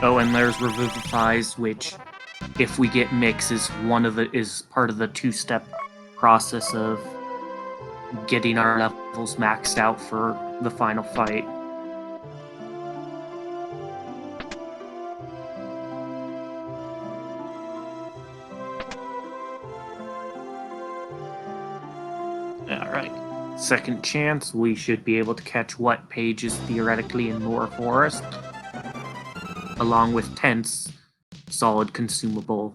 Oh, and there's Revivifies, which, if we get Mix, is part of the two-step process of getting our levels maxed out for the final fight. Alright. Second chance, we should be able to catch what page is theoretically in Moor Forest, along with Tent's solid consumable.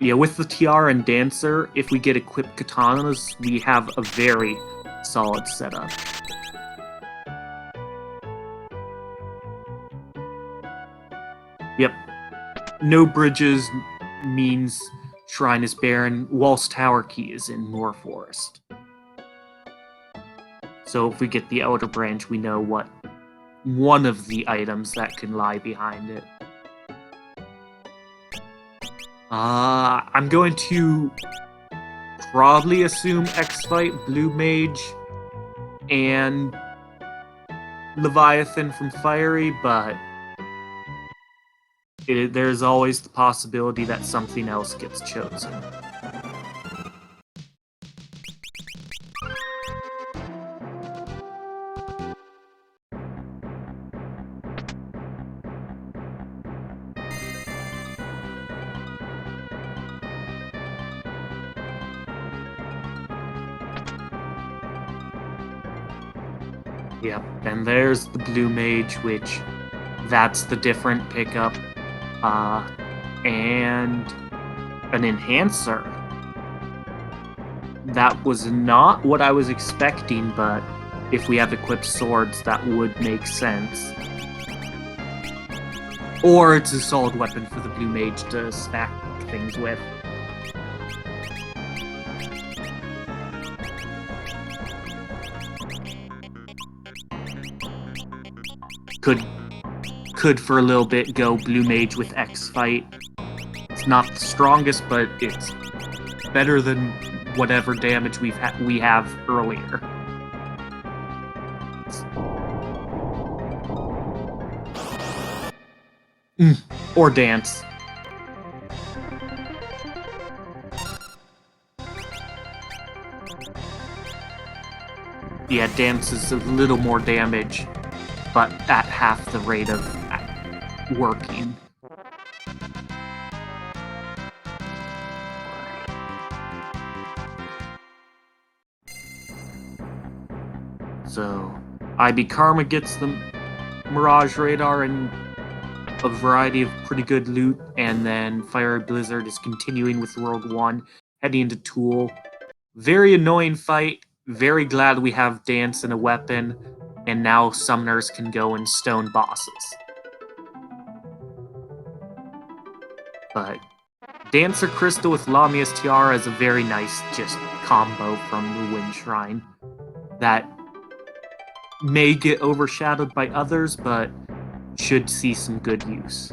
Yeah, with the Tiara and Dancer, if we get equipped katanas, we have a very solid setup. Yep. No bridges means Shrine is barren. Waltz Tower Key is in Moor Forest. So if we get the Outer Branch, we know what one of the items that can lie behind it. I'm going to probably assume X-Fight, Blue Mage, and Leviathan from Fiery, but there's always the possibility that something else gets chosen. Yep, and there's the Blue Mage, which that's the different pickup. And an Enhancer. That was not what I was expecting, but if we have equipped swords, that would make sense. Or it's a solid weapon for the Blue Mage to stack things with. Could for a little bit go Blue Mage with X-Fight. It's not the strongest, but it's better than whatever damage we have earlier. Or Dance. Yeah, Dance is a little more damage, but at half the rate of working. So, IB Karma gets the Mirage Radar and a variety of pretty good loot, and then Fieryblizzard is continuing with Rogue One, heading into Tool. Very annoying fight. Very glad we have Dance and a weapon, and now summoners can go and stone bosses. But Dancer Crystal with Lamia's Tiara is a very nice just combo from the Wind Shrine that may get overshadowed by others, but should see some good use.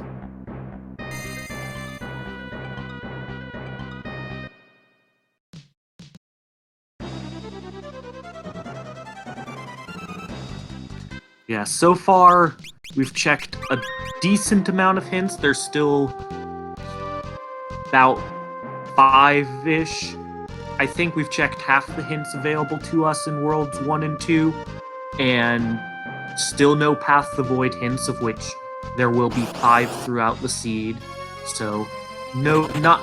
Yeah, so far we've checked a decent amount of hints. There's still about 5-ish. I think we've checked half the hints available to us in Worlds 1 and 2, and still no Path the Void hints, of which there will be 5 throughout the seed. So, no, not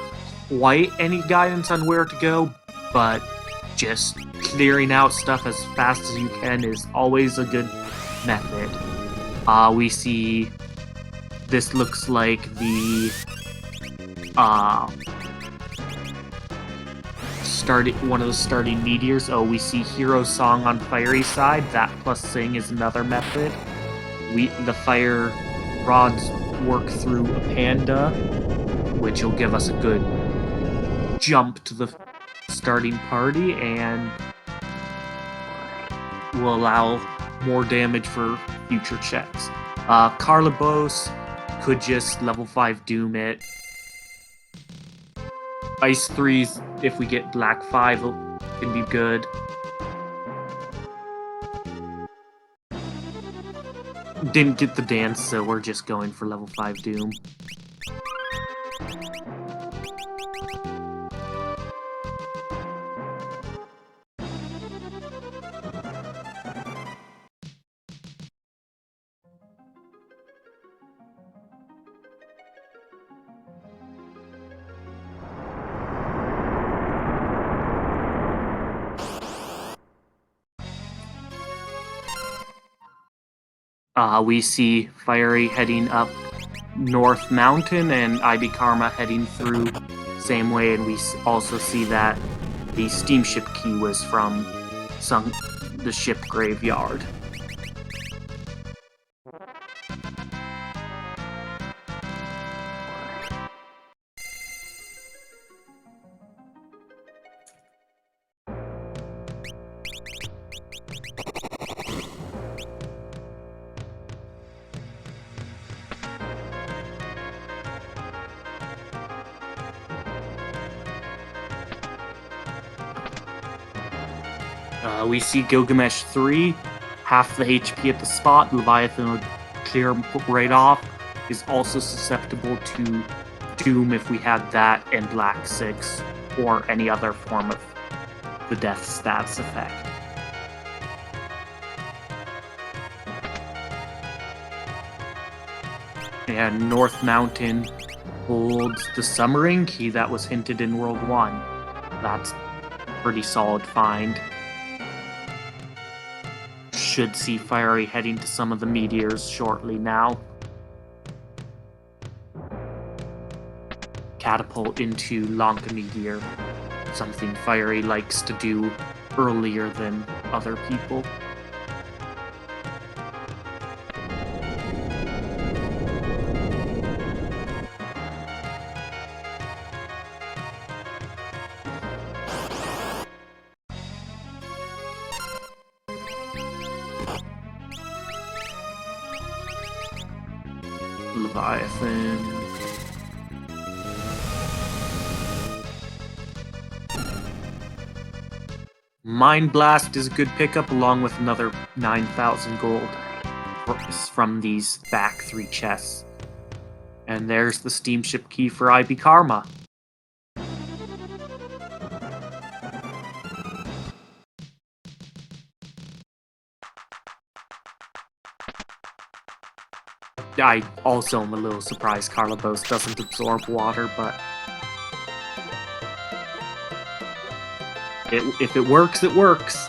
quite any guidance on where to go, but just clearing out stuff as fast as you can is always a good method. We see this looks like the one of the starting meteors. Oh, we see Hero Song on Fiery side. That plus Sing is another method. The fire rods work through a panda, which will give us a good jump to the starting party and will allow more damage for future checks. Carlibos could just level 5 Doom it. Ice 3s, if we get Black 5, can be good. Didn't get the dance, so we're just going for level 5 Doom. We see Fiery heading up North Mountain and IB Karma heading through same way, and we also see that the steamship key was from the ship graveyard. We see Gilgamesh 3, half the HP at the spot. Leviathan would clear right off. Is also susceptible to Doom if we had that, and Black 6, or any other form of the death status effect. And North Mountain holds the Summering Key that was hinted in World 1. That's a pretty solid find. Should see Fiery heading to some of the meteors shortly now. Catapult into Lanka Meteor, something Fiery likes to do earlier than other people. Leviathan. Mind Blast is a good pickup, along with another 9,000 gold from these back 3 chests. And there's the steamship key for IB Karma. I also am a little surprised Carlabos doesn't absorb water, but if it works, it works.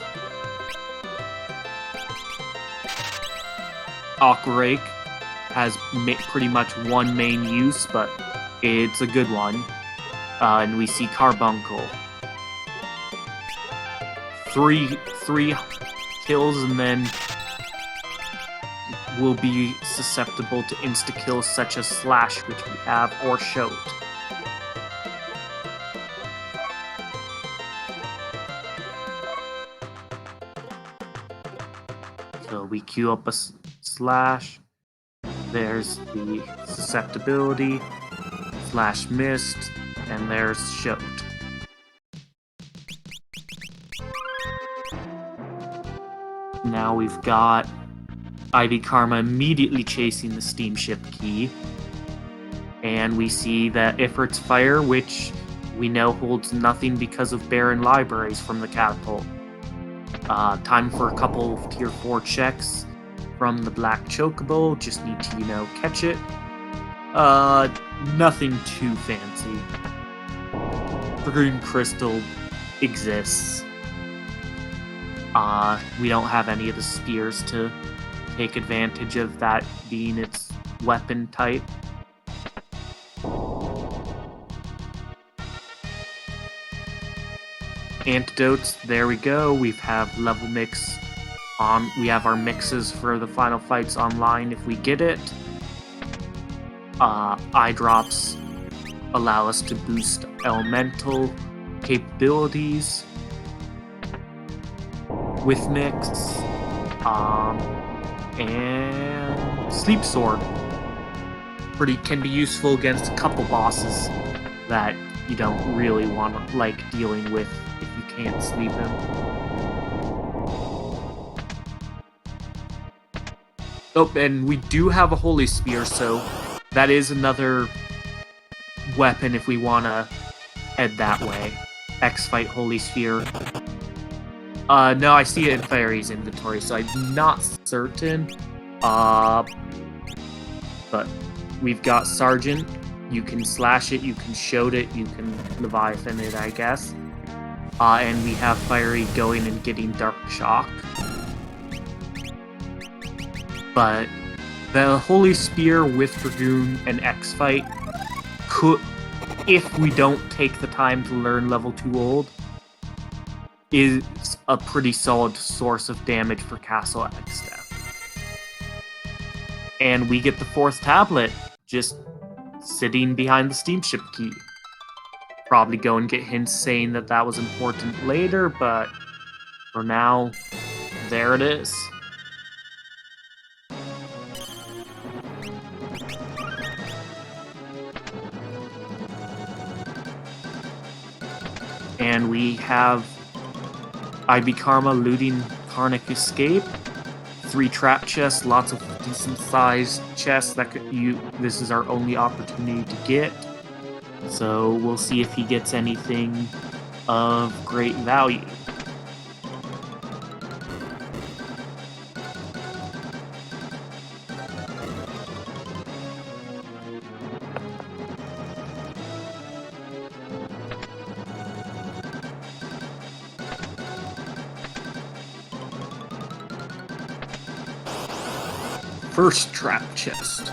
Aquarake has pretty much one main use, but it's a good one. And we see Carbuncle. Three kills, and then will be susceptible to insta-kills such as Slash, which we have, or Shout. So we queue up a Slash. There's the susceptibility, Slash missed, and there's Shout. Now we've got IB Karma immediately chasing the steamship key. And we see that Ifrit's Fire, which we know holds nothing because of barren libraries from the catapult. Time for a couple of tier 4 checks from the Black Chocobo. Just need to, catch it. Nothing too fancy. Green Crystal exists. We don't have any of the spears to take advantage of that being its weapon type. Antidotes, there we go. We have level mix on. We have our mixes for the final fights online if we get it. Eye drops allow us to boost elemental capabilities with mix. And Sleep Sword can be useful against a couple bosses that you don't really want to like dealing with if you can't sleep him. Oh, and we do have a Holy Spear, so that is another weapon if we want to head that way. X-Fight Holy Sphere. No, I see it in Fiery's inventory, so I'm not certain. But we've got Sergeant. You can slash it, you can shoot it, you can Leviathan it, I guess. And we have Fiery going and getting Dark Shock. But the Holy Spear with Dragoon and X-Fight could, if we don't take the time to learn level 2 old, is a pretty solid source of damage for Castle X-Step. And we get the 4th tablet, just sitting behind the steamship key. Probably go and get hints saying that that was important later, but for now, there it is. And we have IB Karma looting Karnic Escape. 3 trap chests, lots of decent sized chests that this is our only opportunity to get. So we'll see if he gets anything of great value. First trap chest.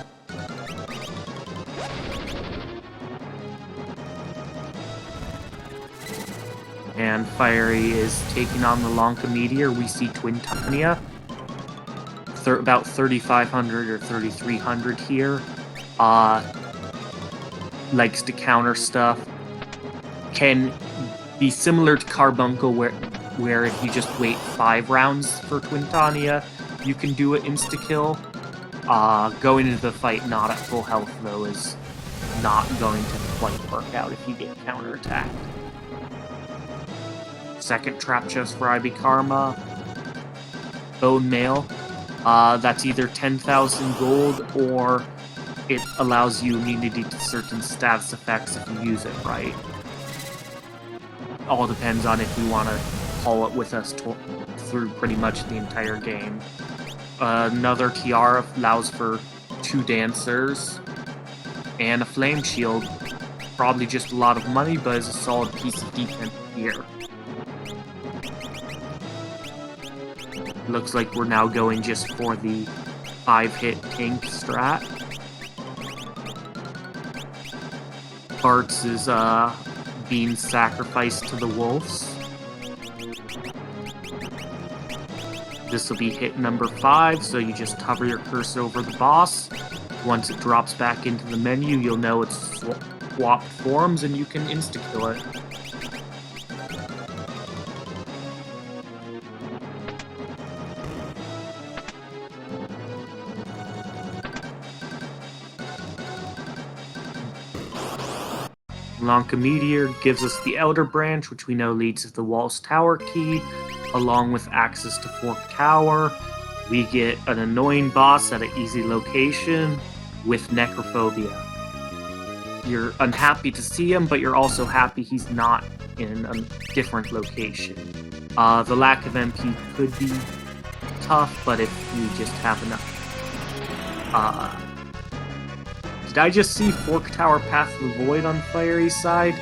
And Fiery is taking on the Lanka Meteor. We see Twintania. About 3,500 or 3,300 here. Likes to counter stuff. Can be similar to Carbuncle where if you just wait 5 rounds for Twintania, you can do it insta-kill. Going into the fight not at full health, though, is not going to quite work out if you get counterattacked. Second trap chest for IB Karma. Bone Mail. That's either 10,000 gold, or it allows you immunity to certain status effects if you use it right. All depends on if you want to haul it with us through pretty much the entire game. Another Tiara allows for 2 Dancers, and a Flame Shield. Probably just a lot of money, but is a solid piece of defense here. Looks like we're now going just for the 5-hit tank strat. Bartz is being sacrificed to the wolves. This will be hit number 5, so you just hover your cursor over the boss. Once it drops back into the menu, you'll know it's swapped forms and you can insta-kill it. Lanka Meteor gives us the Elder Branch, which we know leads to the Walls Tower key, along with access to Fork Tower. We get an annoying boss at an easy location with Necrophobia. You're unhappy to see him, but you're also happy he's not in a different location. The lack of MP could be tough, but if we just have enough... Did I just see Fork Tower Path of the Void on Fiery's side?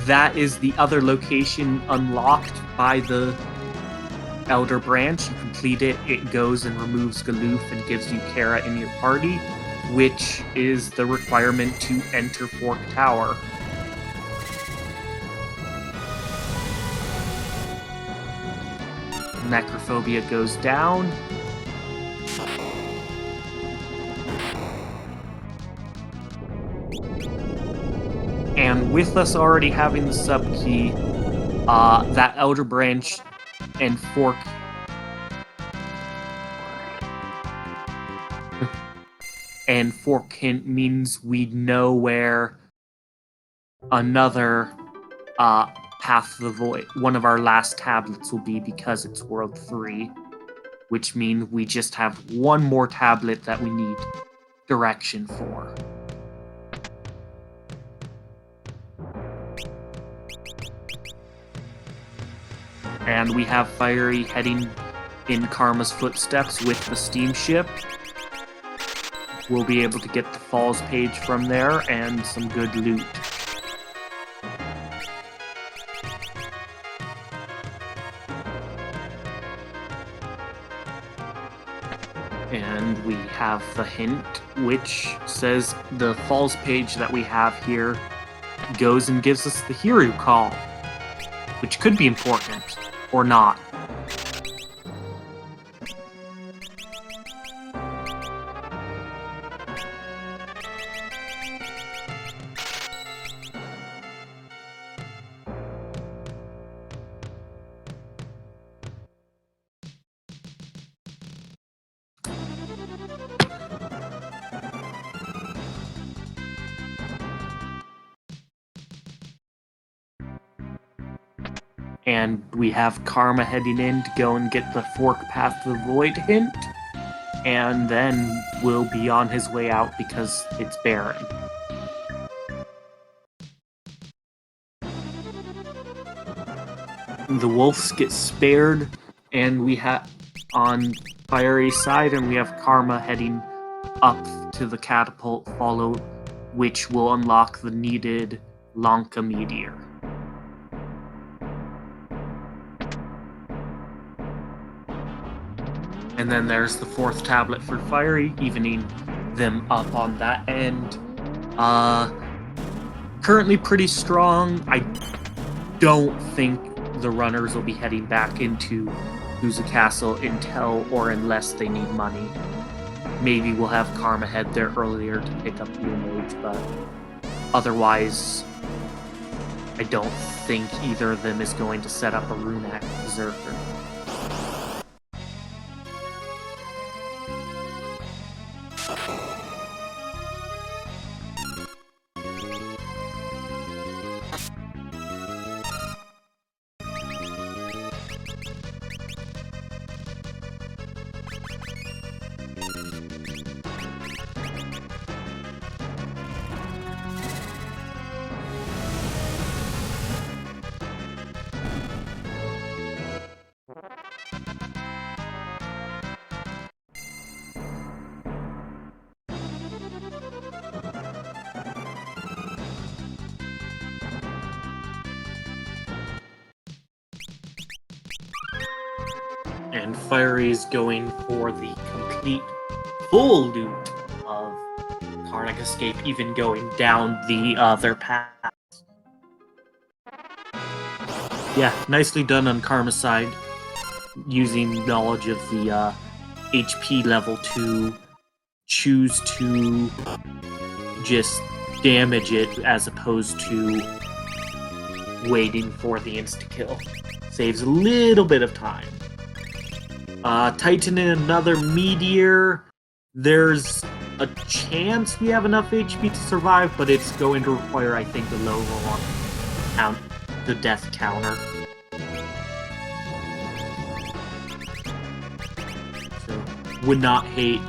That is the other location unlocked by the Elder Branch. You complete it, it goes and removes Galoof and gives you Kara in your party, which is the requirement to enter Fork Tower. Necrophobia goes down. And with us already having the sub-key, that Elder Branch and Fork... and Fork Hint means we know where another Path of the Void, one of our last tablets will be, because it's World 3. which means we just have one more tablet that we need direction for. And we have Fiery heading in Karma's footsteps with the steamship. We'll be able to get the Falls page from there and some good loot. And we have the hint, which says the Falls page that we have here goes and gives us the Hero call, which could be important, or not. And we have Karma heading in to go and get the Fork Path to the Void hint. And then we'll be on his way out because it's barren. The wolves get spared, and we have on Fiery's side, and we have Karma heading up to the catapult follow, which will unlock the needed Lanka Meteor. And then there's the fourth tablet for Fiery, evening them up on that end. Currently pretty strong. I don't think the runners will be heading back into Uza Castle until or unless they need money. Maybe we'll have Karma head there earlier to pick up Rune Age, but otherwise, I don't think either of them is going to set up a Runak Berserker. And Fiery's going for the complete full loot of Karnak Escape, even going down the other path. Yeah, nicely done on Karma's side, using knowledge of the HP level to choose to just damage it as opposed to waiting for the insta-kill. Saves a little bit of time. Titan in another meteor. There's a chance we have enough HP to survive, but it's going to require, I think, the low roll on the death counter. So, would not hate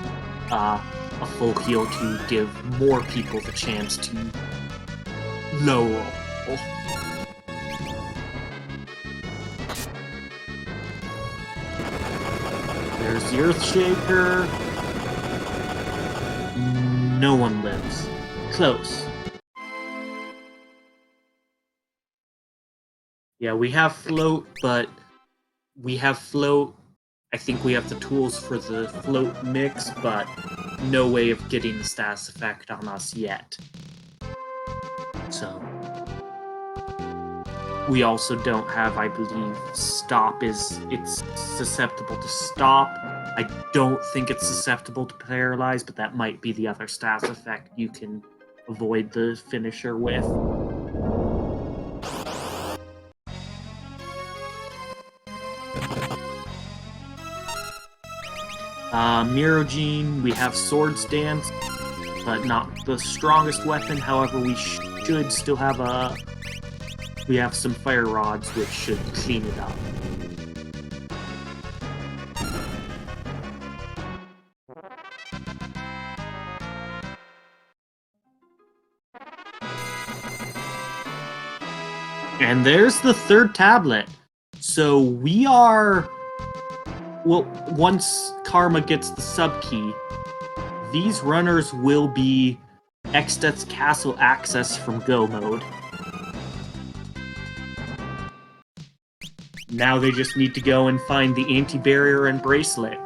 a full heal to give more people the chance to low roll. There's the Earthshaker. No one lives. Close. Yeah, we have float, but I think we have the tools for the float mix, but no way of getting the status effect on us yet. So we also don't have, I believe, stop it's susceptible to stop. I don't think it's susceptible to paralyze, but that might be the other status effect you can avoid the finisher with. Mirogene, we have Swords Dance, but not the strongest weapon. However, we should still have we have some Fire Rods, which should clean it up. And there's the third tablet. So we are... Well, once Karma gets the sub-key, these runners will be Exdeath's Castle access from Go mode. Now they just need to go and find the anti-barrier and bracelet.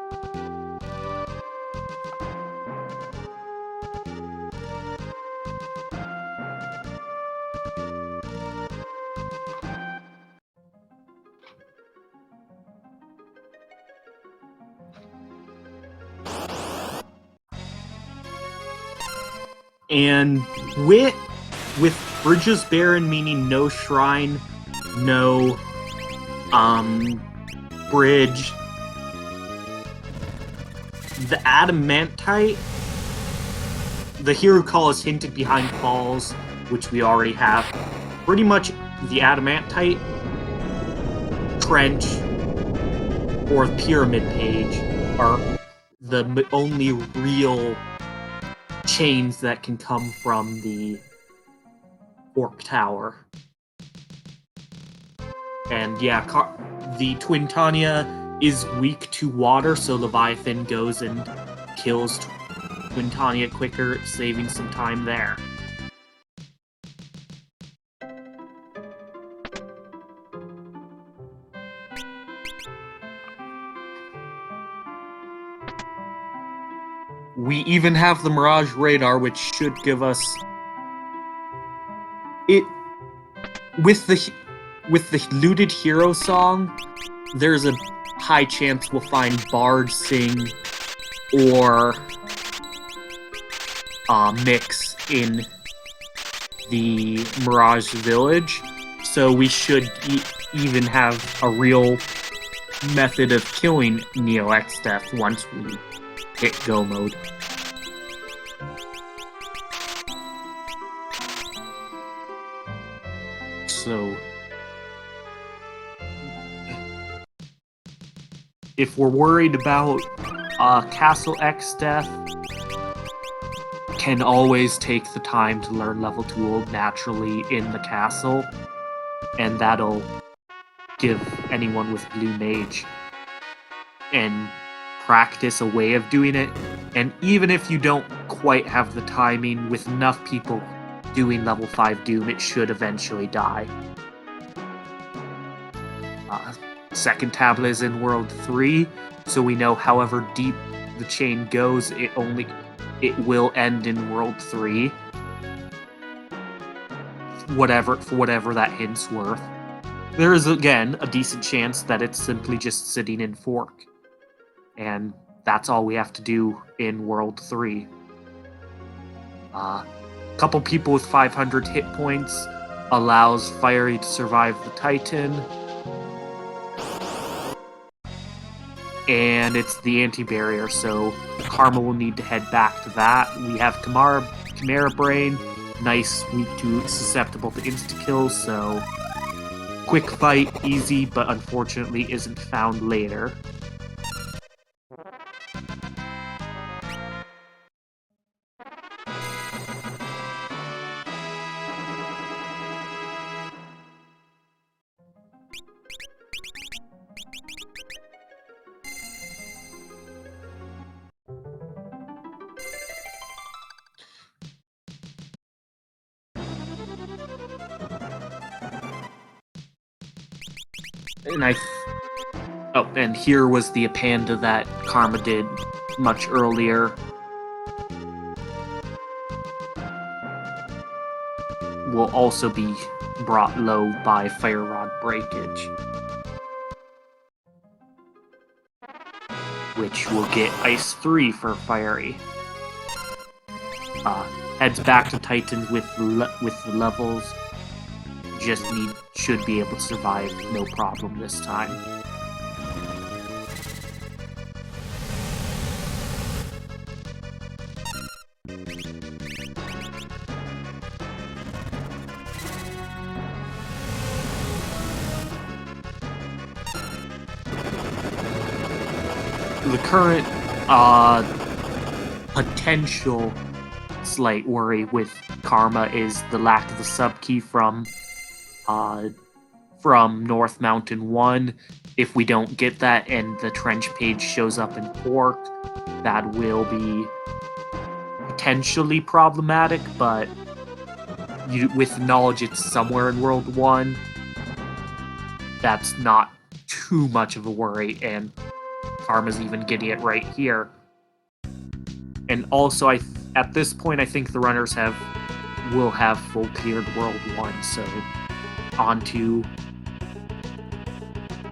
And with Bridges Barren meaning no shrine, no bridge, the adamantite, the hero call is hinted behind falls, which we already have. Pretty much the adamantite, trench, or pyramid page are the only real chains that can come from the Orc Tower. And yeah, the Twin Tanya is weak to water, so Leviathan goes and kills Twin Tanya quicker, saving some time there. We even have the Mirage Radar, which should give us... it... With the looted hero song, there's a high chance we'll find Bard sing or Mix in the Mirage Village, so we should even have a real method of killing Neo Exdeath once we hit Go mode. So, if we're worried about Castle Exdeath, can always take the time to learn level 2 naturally in the castle, and that'll give anyone with Blue Mage and practice a way of doing it. And even if you don't quite have the timing, with enough people doing level 5 Doom, it should eventually die. Second tablet is in World 3, so we know however deep the chain goes, it will end in World 3. For whatever that hint's worth. There is, again, a decent chance that it's simply just sitting in Fork. And that's all we have to do in World 3. Couple people with 500 hit points allows Fiery to survive the Titan. And it's the anti-barrier, so Karma will need to head back to that. We have Chimera Brain, nice, weak to, susceptible to insta-kills, so quick fight, easy, but unfortunately isn't found later. And here was the Apanda that Karma did much earlier. Will also be brought low by Fire Rod Breakage, which will get Ice 3 for Fiery. Heads back to Titan with the levels. Should be able to survive no problem this time. The current potential slight worry with Karma is the lack of the sub-key from from North Mountain 1. If we don't get that and the trench page shows up in Pork, that will be potentially problematic, but with knowledge it's somewhere in World 1, that's not too much of a worry, and Karma's even getting it right here. And also, at this point, I think the runners will have full cleared World 1, so onto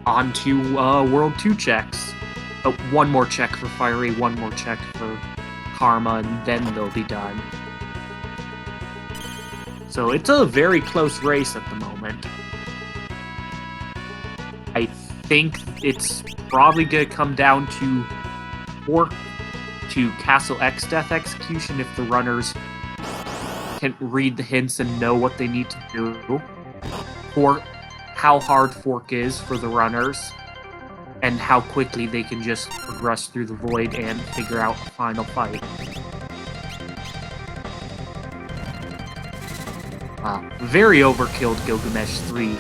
World 2 checks. Oh, one more check for Fiery, one more check for Karma, and then they'll be done. So it's a very close race at the moment. I think it's probably going to come down to Castle X Death Execution if the runners can read the hints and know what they need to do, for how hard Fork is for the runners, and how quickly they can just progress through the void and figure out the final fight. Very overkilled Gilgamesh 3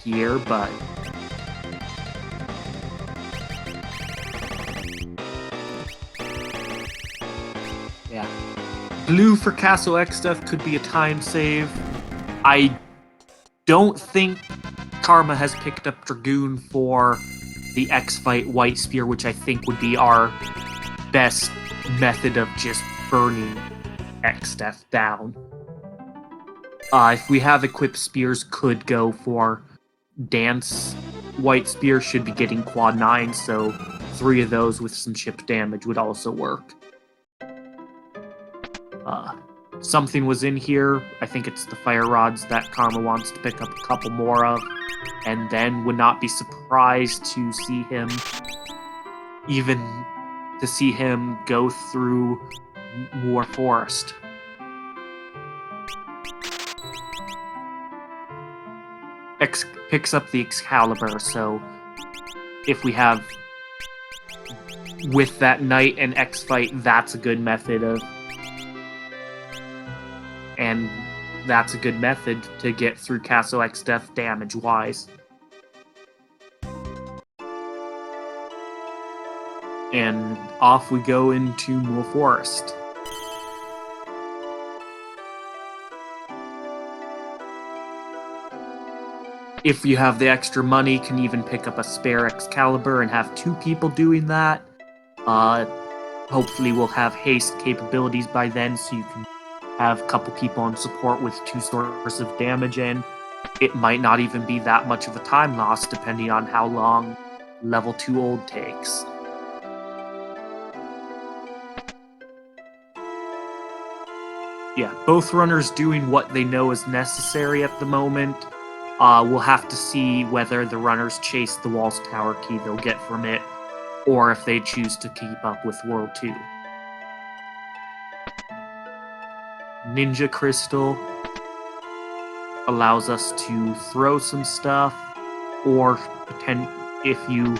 here, but yeah. Blue for Castle X Death could be a time save. I don't think Karma has picked up Dragoon for the X-Fight White Spear, which I think would be our best method of just burning X Death down. If we have equipped spears, could go for Dance. White Spear should be getting quad 9, so 3 of those with some chip damage would also work. Something was in here. I think it's the fire rods that Karma wants to pick up a couple more of, and then would not be surprised to see him go through more forest. Picks up the Excalibur, so if we have with that Knight and X-Fight, that's a good method to get through Castle X Death damage-wise. And off we go into more forest. If you have the extra money, can even pick up a spare Excalibur and have 2 people doing that. Hopefully we'll have haste capabilities by then, so you can have a couple people on support with 2 sources of damage, and it might not even be that much of a time loss, depending on how long level 2 old takes. Yeah, both runners doing what they know is necessary at the moment. We'll have to see whether the runners chase the Walls Tower key they'll get from it, or if they choose to keep up with World 2. Ninja Crystal allows us to throw some stuff, or if you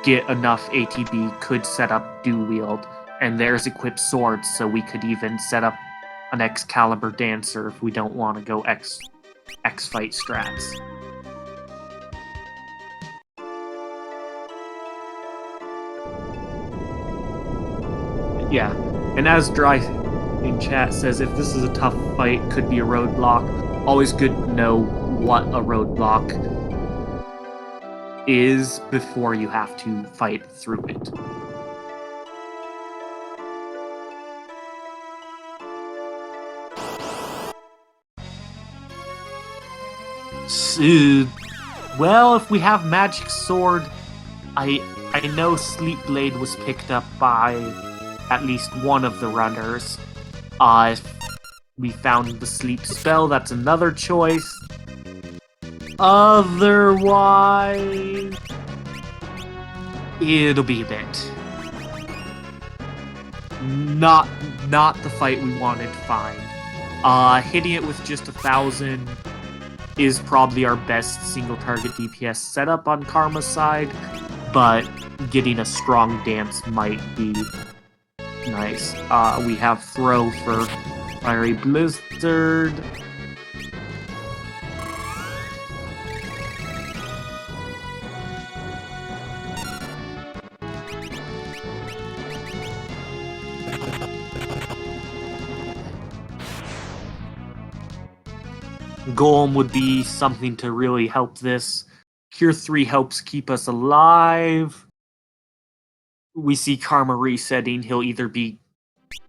get enough ATB, could set up Dual Wield. And there's equipped swords, so we could even set up an Excalibur Dancer if we don't want to go X-Fight strats. Yeah, and as Dry in chat says, if this is a tough fight, could be a roadblock. Always good to know what a roadblock is before you have to fight through it. Well, if we have Magic Sword, I know Sleep Blade was picked up by at least one of the runners. If we found the Sleep Spell, that's another choice. Otherwise, it'll be a bit. Not the fight we wanted to find. Hitting it with just 1,000 is probably our best single target DPS setup on Karma's side, but getting a strong dance might be nice. We have throw for Fieryblizzard. Golem would be something to really help this. Cure 3 helps keep us alive. We see Karma resetting. He'll either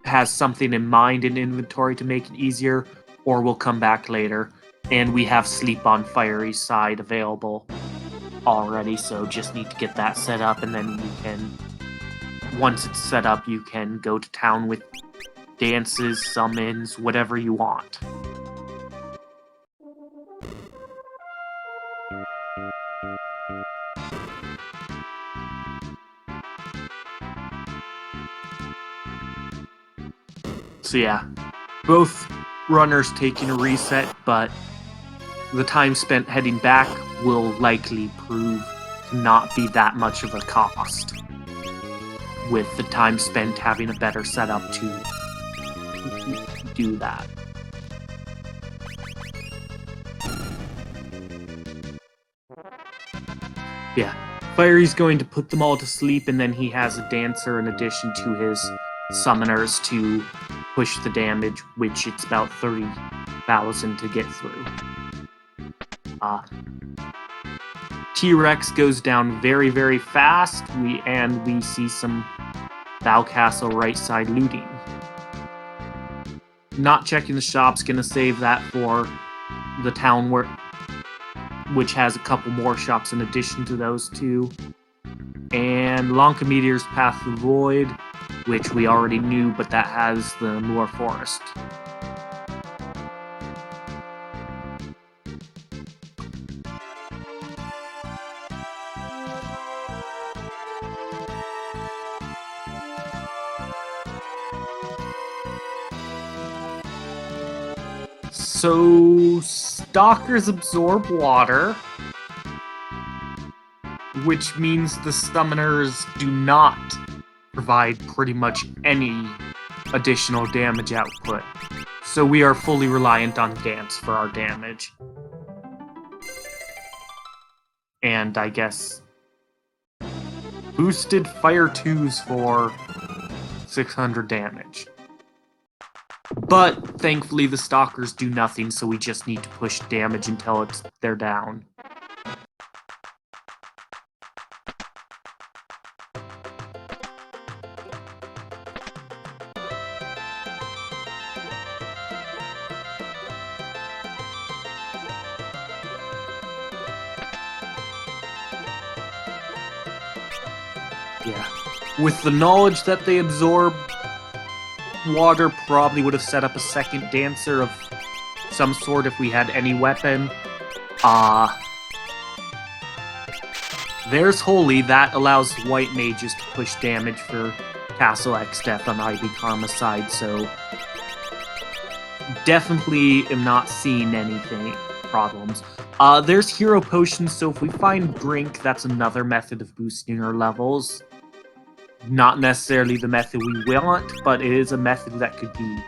has something in mind in inventory to make it easier, or will come back later. And we have Sleep on Fiery's side available already, so just need to get that set up, and then you can, once it's set up, you can go to town with dances, summons, whatever you want. So yeah, both runners taking a reset, but the time spent heading back will likely prove to not be that much of a cost, with the time spent having a better setup to do that. Yeah, Fiery's going to put them all to sleep, and then he has a dancer in addition to his summoners to push the damage, which it's about 30,000 to get through. T-Rex goes down very, very fast, we see some Val Castle right side looting. Not checking the shop's gonna save that for the town which has a couple more shops in addition to those two. And Lanka Meteor's Path to the Void, which we already knew, but that has the Moor Forest. So, Stalkers absorb water, which means the summoners do not provide pretty much any additional damage output. So we are fully reliant on Dance for our damage. And I guess boosted Fire 2s for 600 damage. But thankfully the Stalkers do nothing, so we just need to push damage until they're down. Yeah. With the knowledge that they absorb water, probably would have set up a second dancer of some sort if we had any weapon. There's Holy. That allows white mages to push damage for Castle X Death on Ivy Karma's side, so definitely am not seeing anything problems. There's Hero Potions, so if we find Drink, that's another method of boosting our levels. Not necessarily the method we want, but it is a method that could be.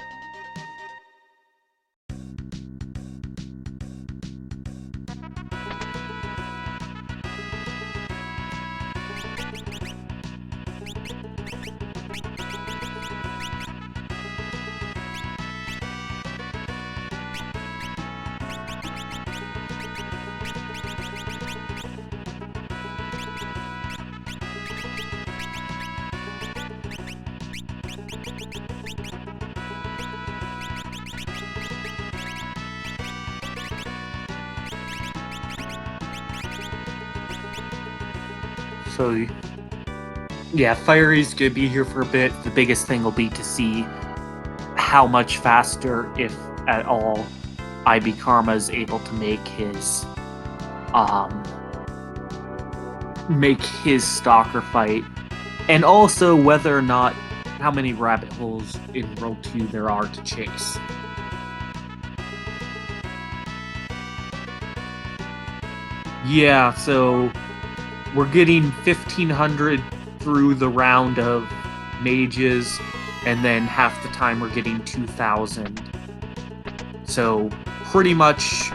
So, yeah, Fiery's gonna be here for a bit. The biggest thing will be to see how much faster, if at all, IB Karma is able to make his Stalker fight, and also whether or not how many rabbit holes in Row 2 there are to chase. Yeah, so we're getting 1,500 through the round of mages, and then half the time we're getting 2,000 So pretty much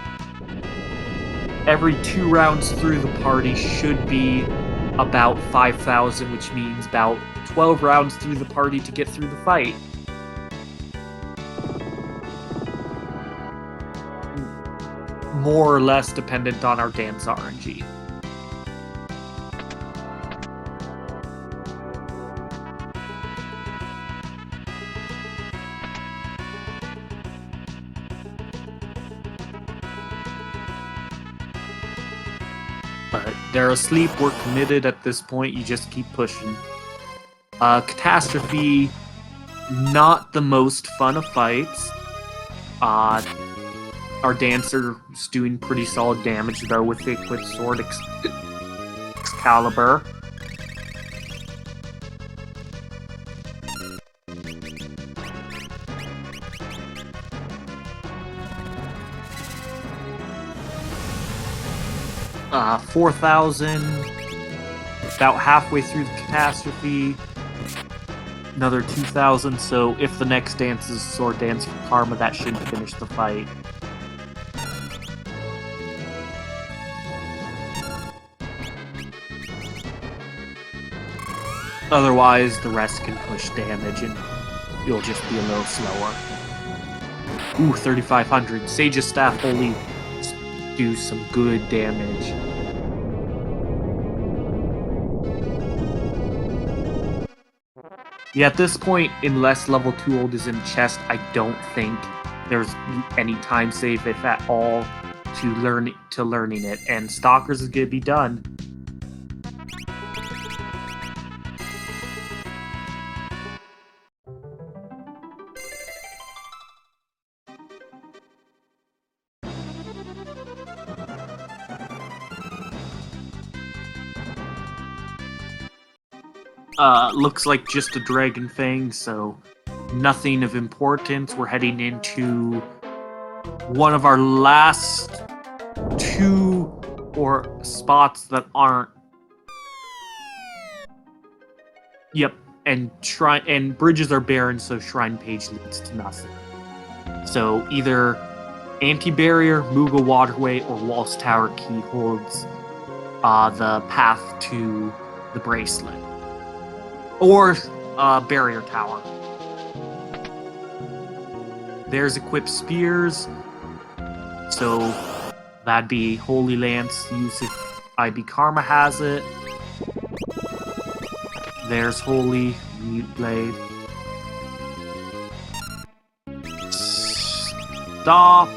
every 2 rounds through the party should be about 5,000, which means about 12 rounds through the party to get through the fight. More or less dependent on our dance RNG. But they're asleep, we're committed at this point, you just keep pushing. Catastrophe, not the most fun of fights. Our dancer's doing pretty solid damage, though, with the equipped sword Excalibur. Uh, 4,000, about halfway through the catastrophe, another 2,000, so if the next dance is Sword Dance for Karma, that should finish the fight. Otherwise, the rest can push damage and you'll just be a little slower. Ooh, 3,500. Sage's Staff Holy do some good damage. Yeah, at this point, unless level 2 old is in chest, I don't think there's any time save, if at all, to learning it. And Stalkers is gonna be done. Looks like just a Dragon Fang, so nothing of importance. We're heading into one of our last 2 spots that aren't. Yep, and bridges are barren, so Shrine Page leads to nothing. So either Anti-Barrier, Mughal Waterway, or Walls Tower Key holds the path to the bracelet. Or Barrier Tower. There's equipped spears, so that'd be Holy Lance use if IB Karma has it. There's Holy Mute Blade. Stop.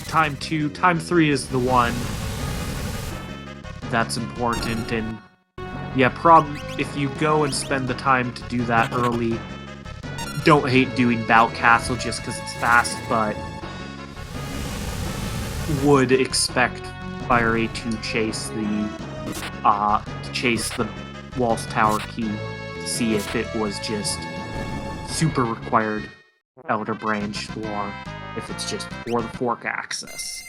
Time 2. Time 3 is the one that's important, and yeah, if you go and spend the time to do that early, don't hate doing Bout Castle just because it's fast, but would expect Fiery to chase the Walls Tower Key to see if it was just super required Elder Branch or if it's just for the fork access.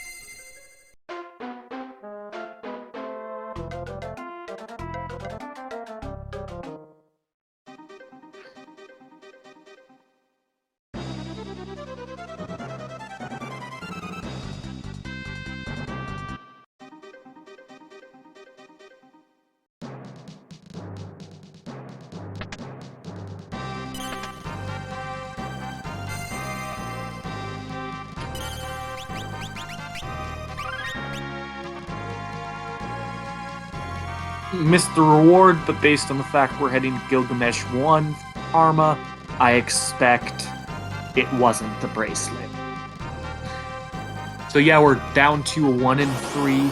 Missed the reward, but based on the fact we're heading to Gilgamesh 1 Karma, I expect it wasn't the bracelet. So yeah, we're down to a 1 in 3.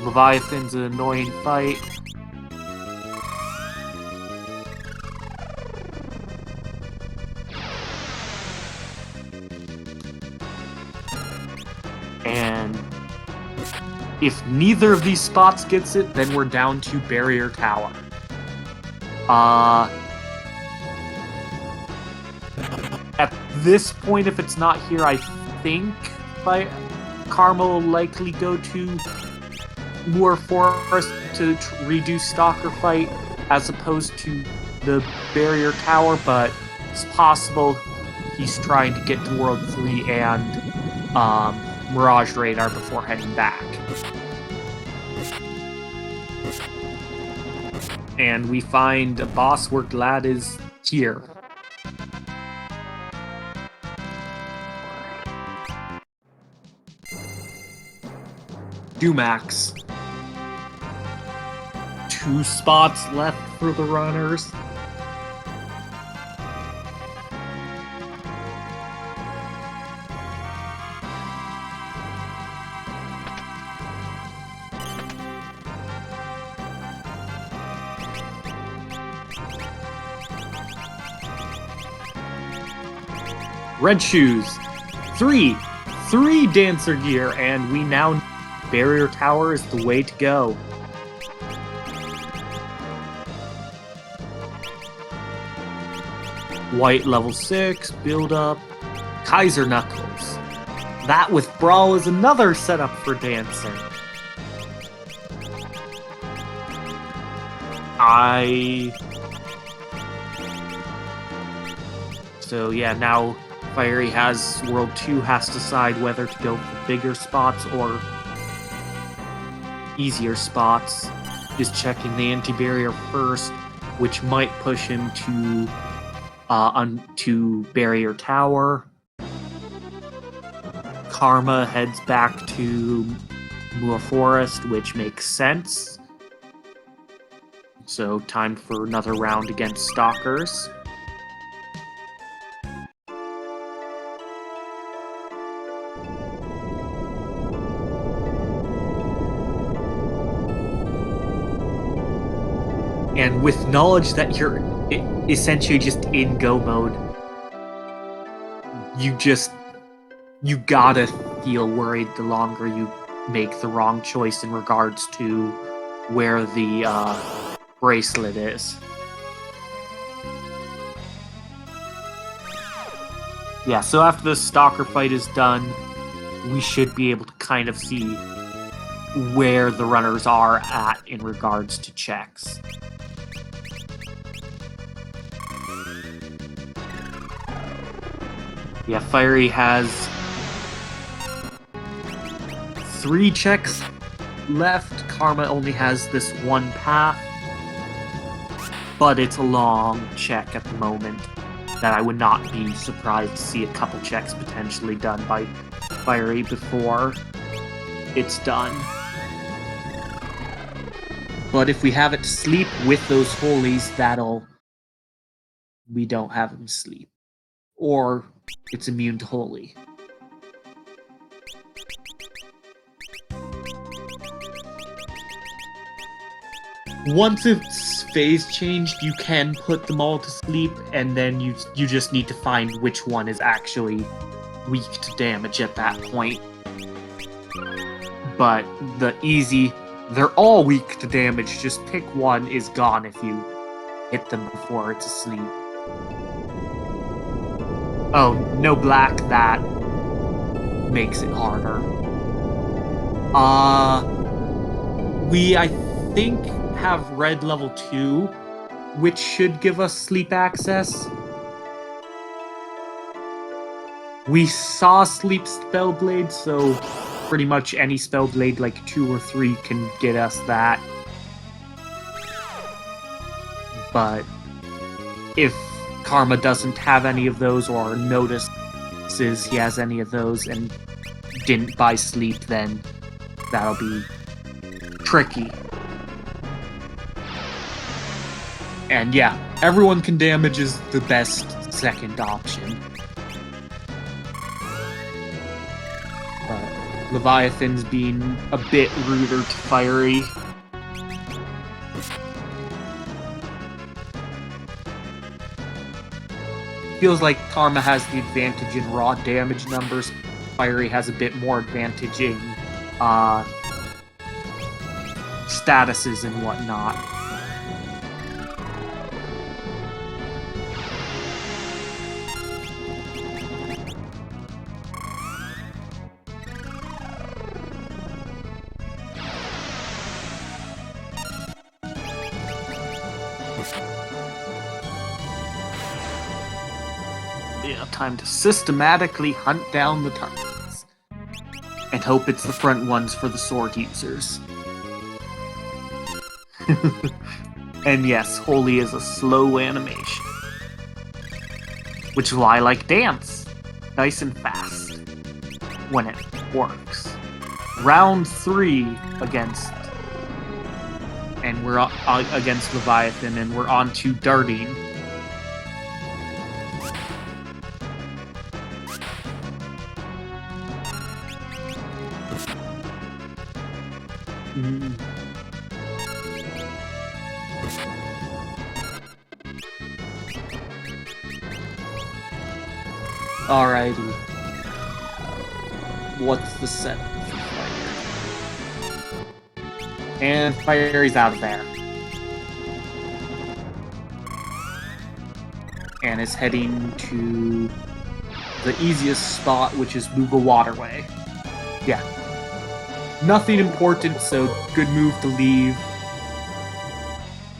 Leviathan's an annoying fight. And if neither of these spots gets it, then we're down to Barrier Tower. At this point, if it's not here, I think Karma will likely go to Moor Forest to reduce Stalker Fight as opposed to the Barrier Tower, but it's possible he's trying to get to World 3 and Mirage Radar before heading back. And we find a boss we're glad is here. Dumax. 2 spots left for the runners. Red shoes. 3 Dancer gear, and we now Barrier Tower is the way to go. White level 6, build up. Kaiser Knuckles. That with Brawl is another setup for Dancer. So yeah, now Fiery has World 2 has to decide whether to go for bigger spots or easier spots. Is checking the anti-barrier first, which might push him to Barrier Tower. Karma heads back to Moor Forest, which makes sense. So time for another round against Stalkers. And with knowledge that you're essentially just in go mode, you gotta feel worried the longer you make the wrong choice in regards to where the bracelet is. Yeah, so after the Stalker fight is done, we should be able to kind of see where the runners are at in regards to checks. Yeah, Fiery has 3 checks left. Karma only has this 1 path, but it's a long check at the moment that I would not be surprised to see a couple checks potentially done by Fiery before it's done. But if we have it sleep with those holies, we don't have him sleep. Or it's immune to holy. Once it's phase changed, you can put them all to sleep, and then you just need to find which one is actually weak to damage at that point. But they're all weak to damage, just pick one is gone if you hit them before it's asleep. Oh, no black, that makes it harder. We, I think, have red level 2, which should give us sleep access. We saw sleep Spellblade, so pretty much any Spellblade, like 2 or 3, can get us that. But if Karma doesn't have any of those or notices he has any of those and didn't buy sleep, then that'll be tricky. And yeah, everyone can damage is the best second option. Leviathan's being a bit ruder to Fiery. Feels like Karma has the advantage in raw damage numbers. Fiery has a bit more advantage in statuses and whatnot. Yeah, time to systematically hunt down the targets. And hope it's the front ones for the sword users. And yes, Holy is a slow animation. Which is why I like Dance. Nice and fast. When it works. Round 3 against... And we're against Leviathan, and we're on to darting. Alrighty. What's the set for Fire? And Fiery's out of there. And is heading to the easiest spot, which is Mooga Waterway. Yeah. Nothing important, so good move to leave.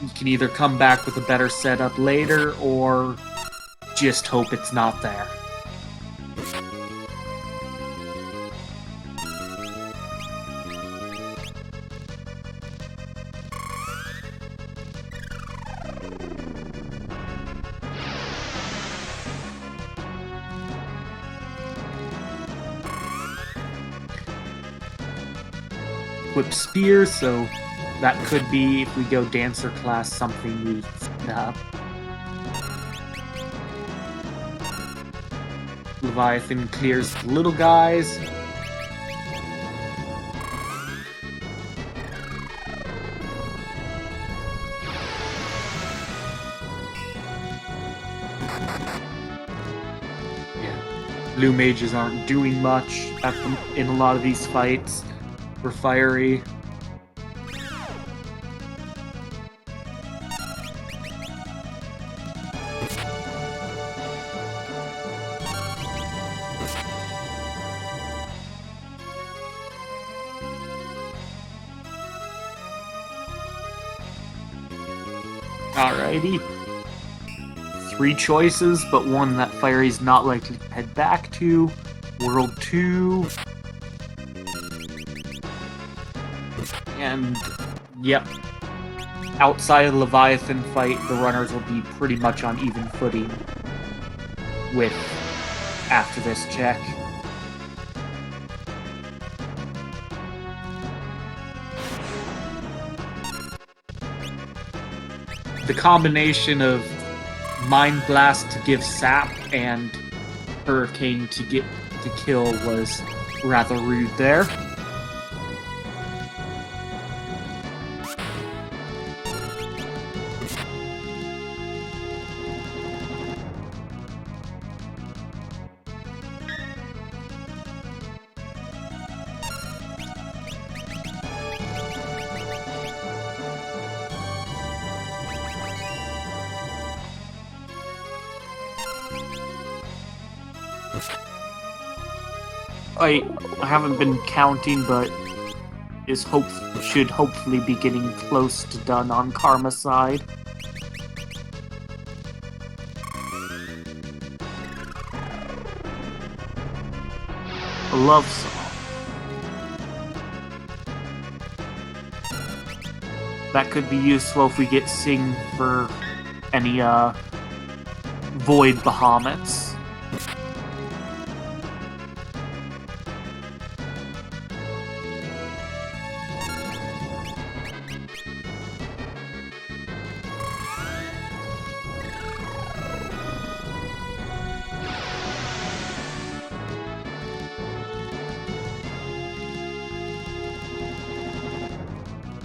You can either come back with a better setup later, or just hope it's not there. Whip Spear, so that could be, if we go Dancer class, something we Leviathan clears the little guys. Yeah. Blue mages aren't doing much in a lot of these fights. For Fiery. Alrighty. 3 choices, but one that Fiery's not likely to head back to. World 2. And, yep, outside of the Leviathan fight, the runners will be pretty much on even footing with after this check. The combination of Mind Blast to give sap and Hurricane to kill was rather rude there. I haven't been counting, but should hopefully be getting close to done on Karma's side. A love song. That could be useful if we get Sing for any Void Bahamut's.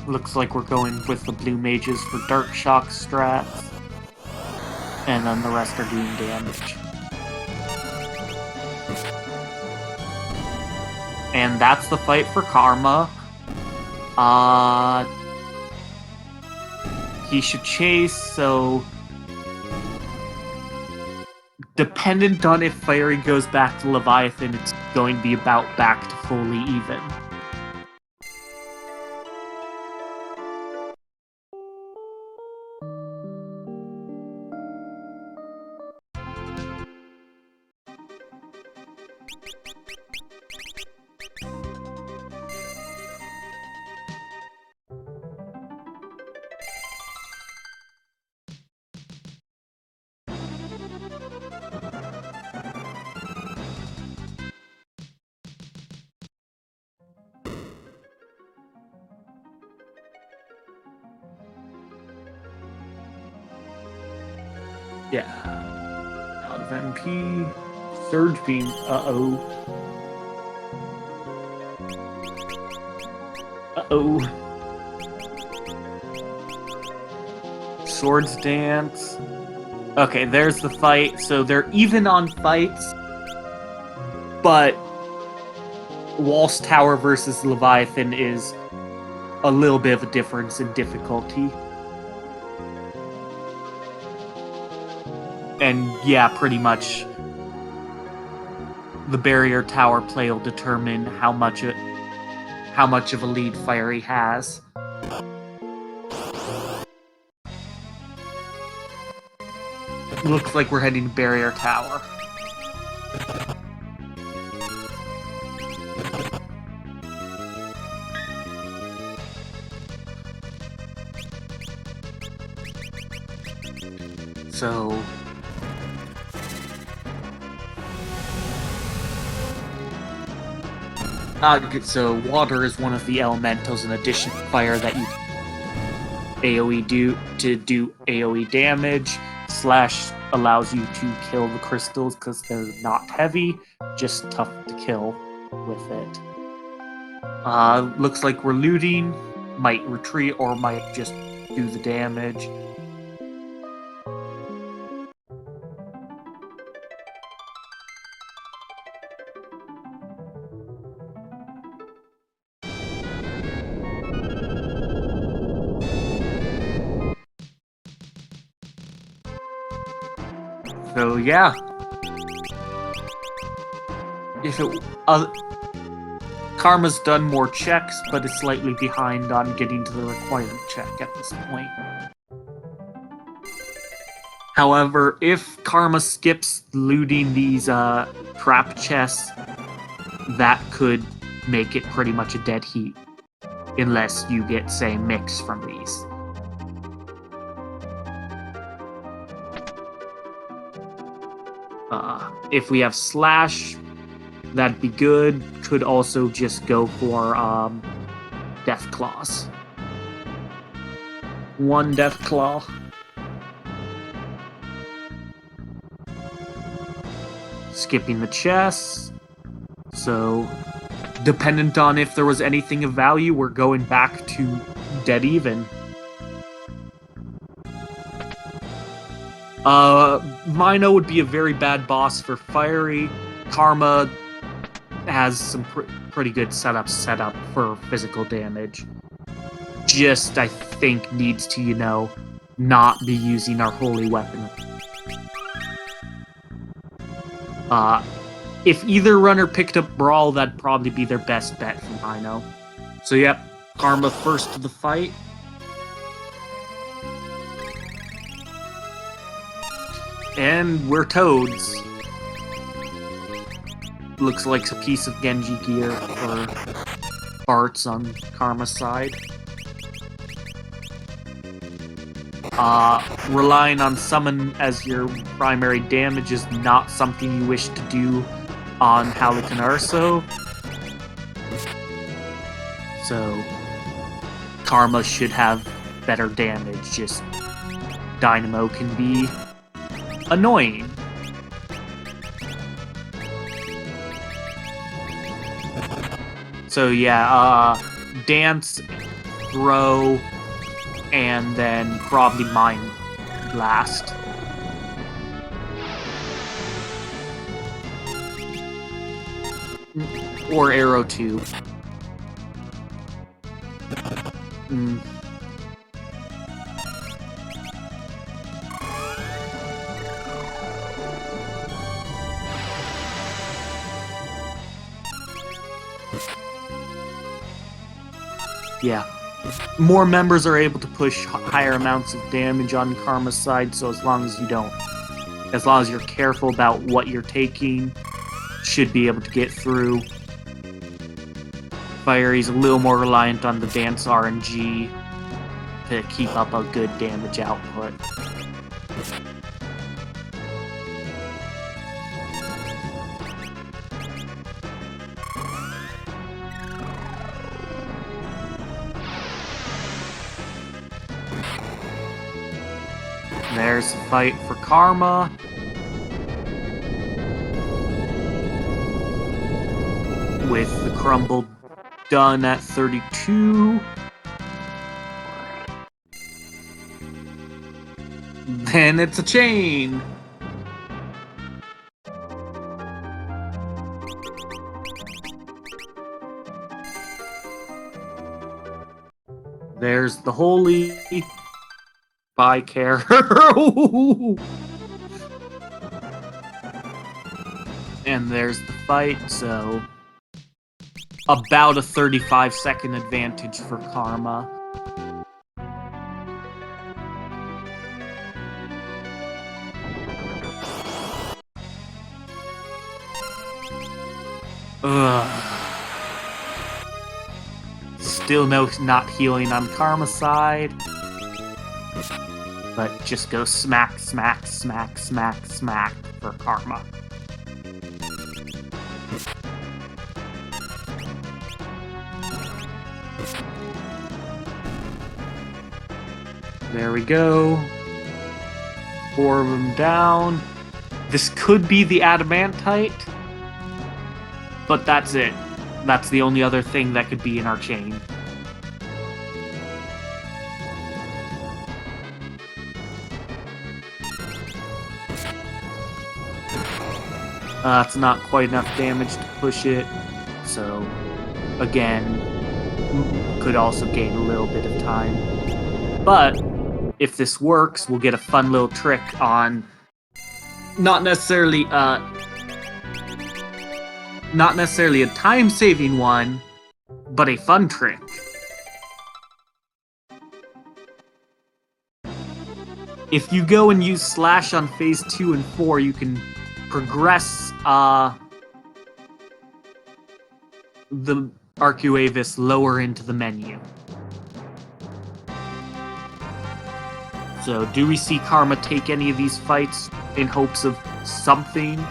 Looks like we're going with the blue mages for Dark Shock strats. And then the rest are doing damage. And that's the fight for Karma. He should chase, so... Dependent on if Fiery goes back to Leviathan, it's going to be about back to fully even. Yeah. Out of MP. Surge Beam. Uh-oh. Uh-oh. Swords Dance. Okay, there's the fight. So they're even on fights, but Waltz Tower versus Leviathan is a little bit of a difference in difficulty. And yeah, pretty much the Barrier Tower play will determine how much of a lead Fiery has. Looks like we're heading to Barrier Tower. So water is one of the elementals in addition to fire that you AoE do AoE damage. Slash allows you to kill the crystals because they're not heavy, just tough to kill with it. Looks like we're looting, might retreat or might just do the damage. So yeah, Karma's done more checks, but is slightly behind on getting to the requirement check at this point. However, if Karma skips looting these trap chests, that could make it pretty much a dead heat, unless you get, say, mix from these. If we have Slash, that'd be good. Could also just go for Death Claws. One Death Claw. Skipping the chests. So, dependent on if there was anything of value, we're going back to dead even. Mino would be a very bad boss for Fiery. Karma has some pretty good setup for physical damage. Just, I think, needs to, not be using our holy weapon. If either runner picked up Brawl, that'd probably be their best bet for Mino. So, yep, Karma first to the fight. And we're Toads. Looks like a piece of Genji gear for parts on Karma's side. Relying on summon as your primary damage is not something you wish to do on Halic and Urso. So, Karma should have better damage, just Dynamo can be annoying. So yeah, Dance, Throw, and then probably Mind Blast. Or Arrow 2. Yeah. More members are able to push higher amounts of damage on Karma's side, so as long as you're careful about what you're taking, should be able to get through. Fiery's a little more reliant on the Dance RNG to keep up a good damage output. There's a fight for karma. With the crumble done at 32. Then it's a chain. There's the holy. Bye, care. And there's the fight, so about a 35-second advantage for karma. Ugh. Still not healing on karma's side. But just go smack, smack, smack, smack, smack for karma. There we go. 4 of them down. This could be the adamantite, but that's it. That's the only other thing that could be in our chain. It's not quite enough damage to push it, so again, could also gain a little bit of time. But if this works, we'll get a fun little trick on not necessarily a time-saving one, but a fun trick. If you go and use slash on phase 2 and 4, you can progress the Arcuavis lower into the menu. So, do we see Karma take any of these fights in hopes of something?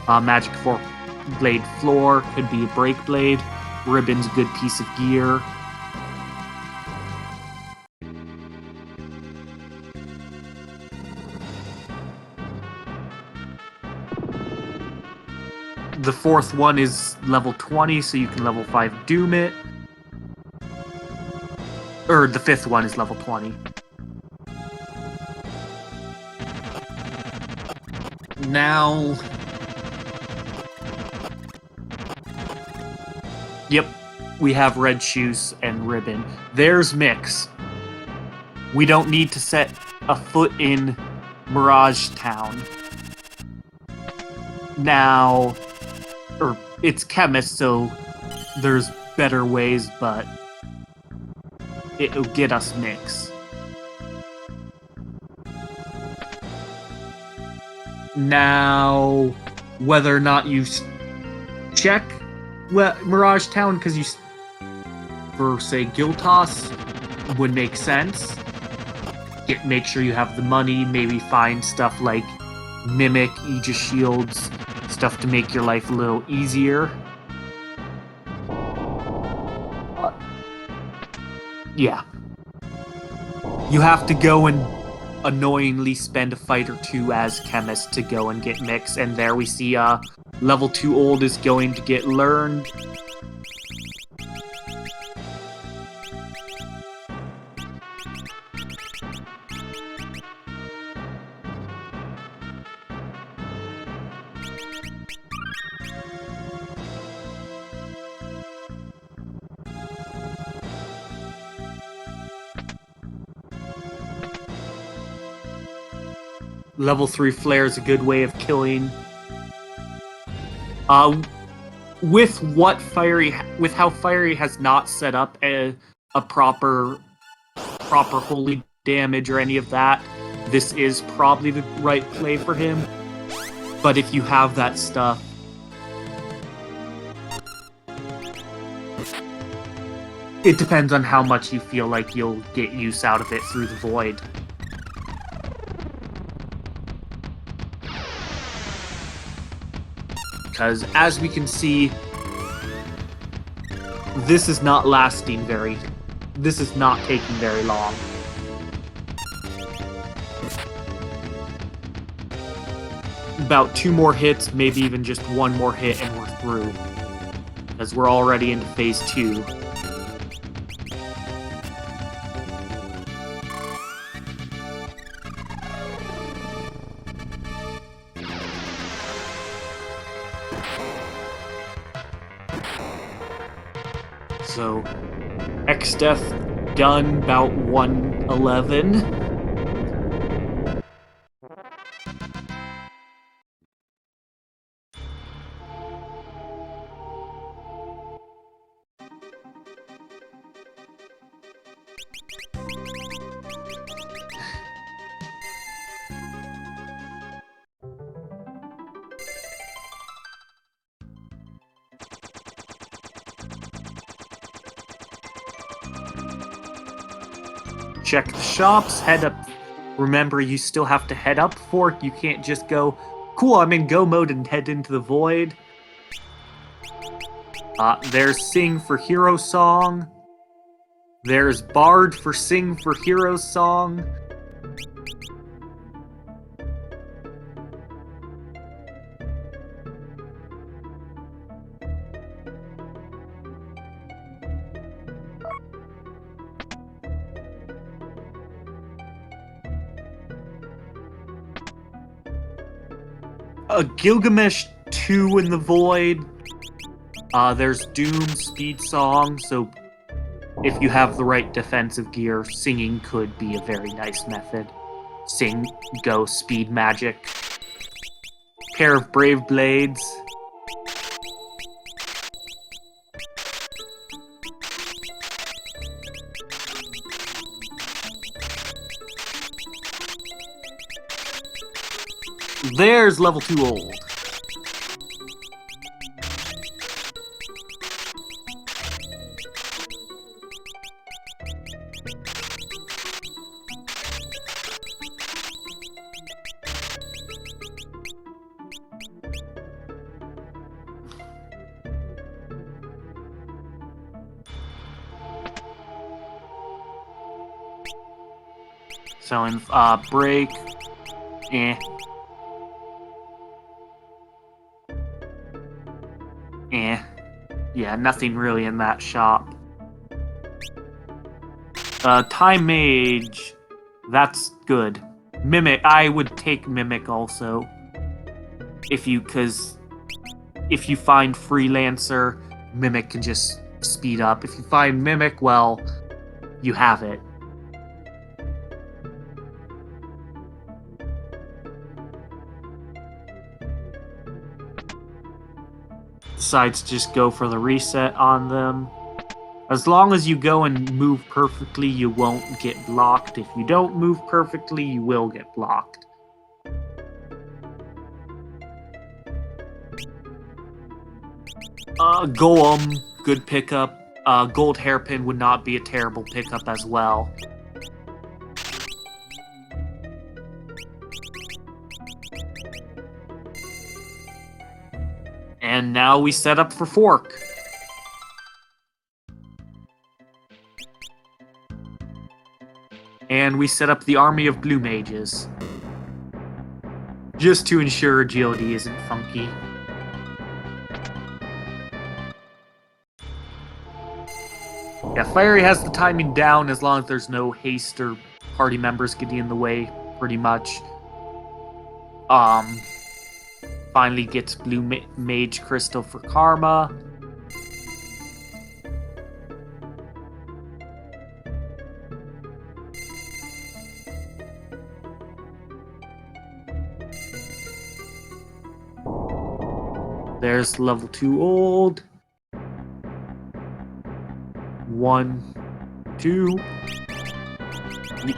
Magic 4-blade floor could be a break blade. Ribbon's a good piece of gear. The 4th one is level 20, so you can level 5 Doom it. Or the 5th one is level 20. Now... Yep, we have Red Shoes and Ribbon. There's Mix. We don't need to set a foot in Mirage Town. Now... it's Chemist, so there's better ways, but it'll get us Mix. Now, whether or not you check Mirage Town, because you, for say Giltos, would make sense. Make sure you have the money, maybe find stuff like Mimic, Aegis Shields, stuff to make your life a little easier. Yeah. You have to go and annoyingly spend a fight or two as Chemist to go and get Mix, and there we see level 2 old is going to get learned. Level 3 Flare is a good way of killing. With how Fiery has not set up a proper holy damage or any of that, this is probably the right play for him. But if you have that stuff, it depends on how much you feel like you'll get use out of it through the Void. Because, as we can see, this is not taking very long. about 2 more hits, maybe even just 1 more hit, and we're through. Because we're already into phase 2. So, X-Death done about 111. Check the shops, head up. Remember, you still have to head up Fork. You can't just go, cool, I'm in go mode and head into the void. There's Sing for Hero Song. There's Bard for Sing for Hero Song. Gilgamesh 2 in the void. There's Doom Speed Song, so if you have the right defensive gear, singing could be a very nice method. Sing, go, speed magic. Pair of Brave Blades. There's level 2 old. Selling break. Yeah, nothing really in that shop. Time Mage. That's good. Mimic. I would take Mimic also. Because if you find Freelancer, Mimic can just speed up. If you find Mimic, well, you have it. Decides to just go for the reset on them. As long as you go and move perfectly, you won't get blocked. If you don't move perfectly, you will get blocked. Golem, good pickup. Gold Hairpin would not be a terrible pickup as well. And now we set up for Fork. And we set up the army of blue mages. Just to ensure agility isn't funky. Yeah, Fiery has the timing down as long as there's no haste or party members getting in the way, pretty much. Finally gets blue mage crystal for karma. There's level 2 old. 1, 2.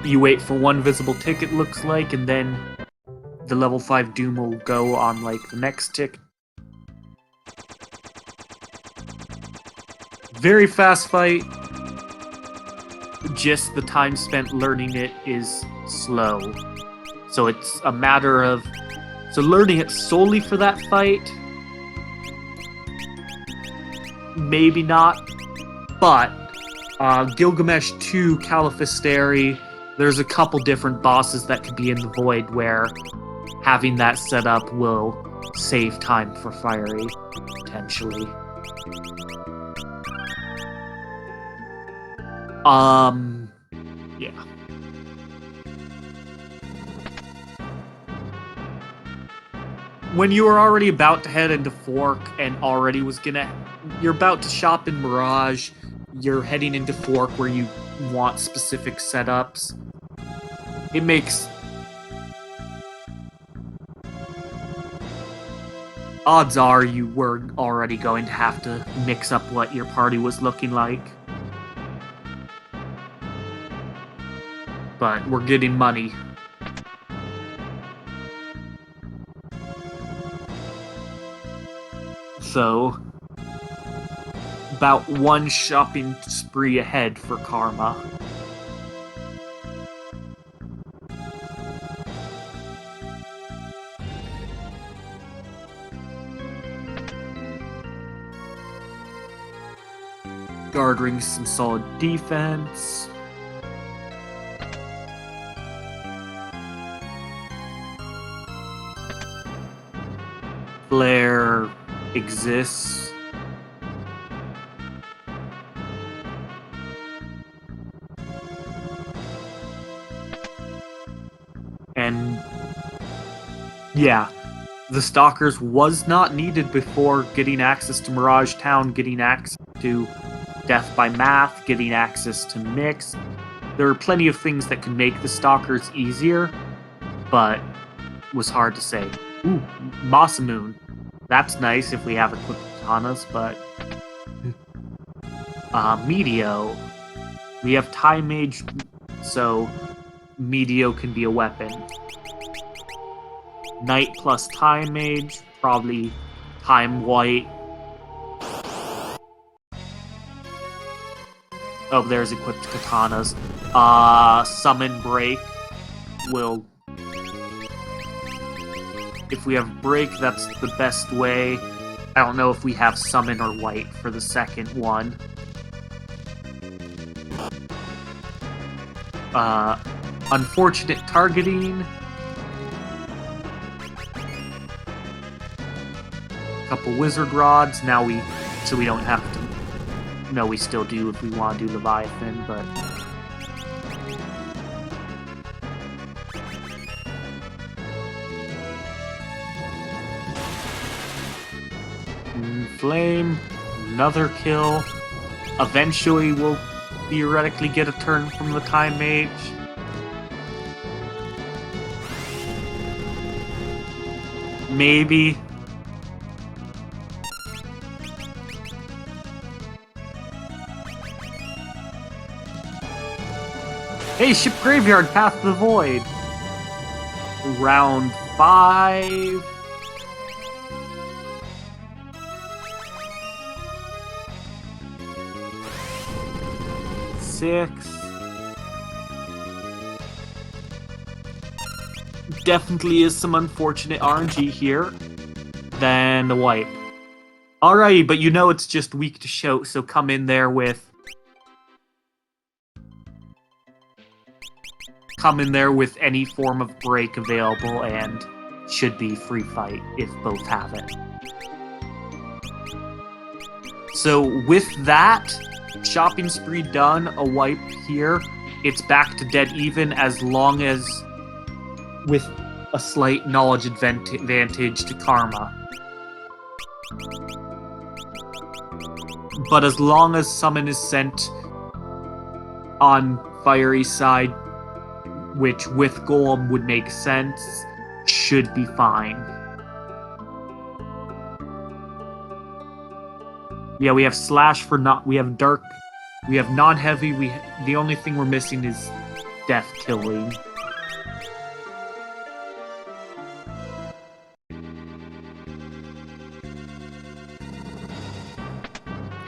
You wait for 1 visible tick, it looks like, and then the level 5 Doom will go on, like, the next tick. Very fast fight. Just the time spent learning it is slow. So it's a matter of... So learning it solely for that fight? Maybe not. But Gilgamesh 2 Califisteri, there's a couple different bosses that could be in the void where having that set up will save time for Fiery, potentially. Yeah. When you were already about to head into Fork and already you're about to shop in Mirage, you're heading into Fork where you want specific setups. It makes... Odds are you were already going to have to mix up what your party was looking like. But we're getting money. So, about one shopping spree ahead for Karma. Garnering some solid defense. Flare exists. And yeah, the Stalkers was not needed before getting access to Mirage Town, getting access to Death by Math, getting access to Mix. There are plenty of things that can make the Stalkers easier, but was hard to say. Ooh, Masamune. That's nice if we have equipped katanas, but... Medio. We have Time Mage, so Medio can be a weapon. Knight plus Time Mage, probably Time White. Oh, there's equipped katanas. Summon Break will... If we have Break, that's the best way. I don't know if we have Summon or White for the second one. Unfortunate targeting. Couple Wizard Rods. Now so we don't have to... No, we still do if we want to do Leviathan, but... Flame, another kill. Eventually we'll theoretically get a turn from the Time Mage. Maybe. Hey, Ship Graveyard, Path to the Void. Round 5. Definitely is some unfortunate RNG here. Then the wipe. Alrighty, but you know it's just weak to show, so come in there with... Come in there with any form of break available and should be free fight if both have it. So with that... Shopping spree done, a wipe here. It's back to dead even as long as with a slight knowledge advantage to Karma. But as long as summon is sent on Fiery's side, which with Golem would make sense, should be fine. Yeah, we have Slash for we have Dark, we have non-heavy, the only thing we're missing is Death Killing.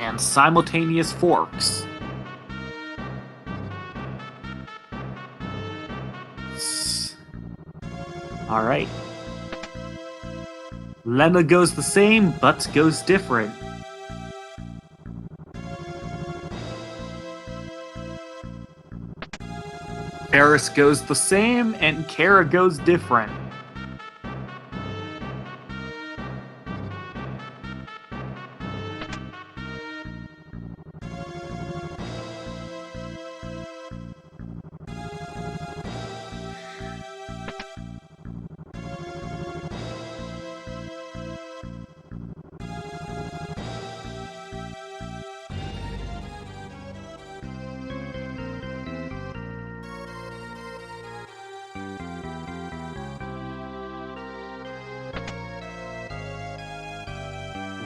And simultaneous forks. Alright. Lena goes the same, but goes different. Eris goes the same, and Kara goes different.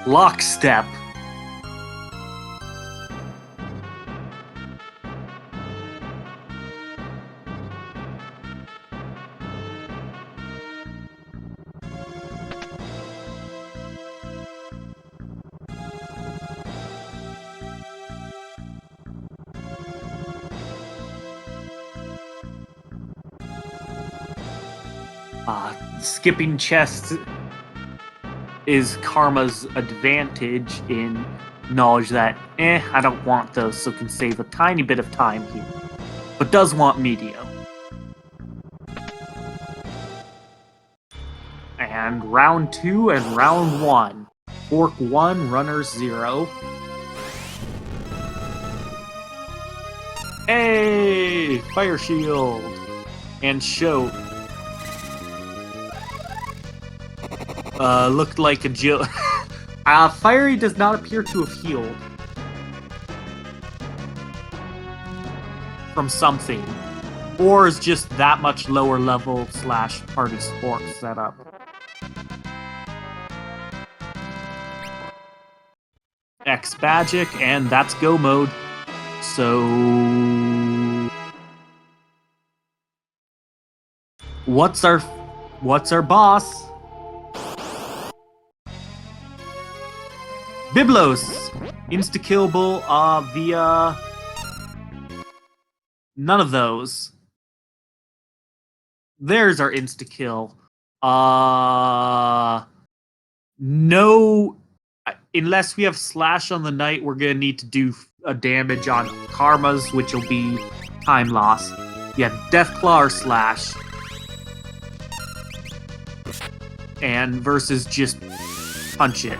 Lockstep. Skipping chests is Karma's advantage in knowledge that, I don't want those, so can save a tiny bit of time here. But does want Meteor. And round 2 and round 1. Fork 1, runners 0. Hey! Fire Shield! And Show. Looked like a Jill. Fiery does not appear to have healed from something, or is just that much lower level / party sport setup. X Magic, and that's go mode. So what's our boss? Biblos! Insta-killable via... none of those. There's our insta-kill. No... Unless we have Slash on the Knight, we're gonna need to do a damage on Karma's, which will be time loss. Yeah, Deathclaw or Slash. And versus just punch it.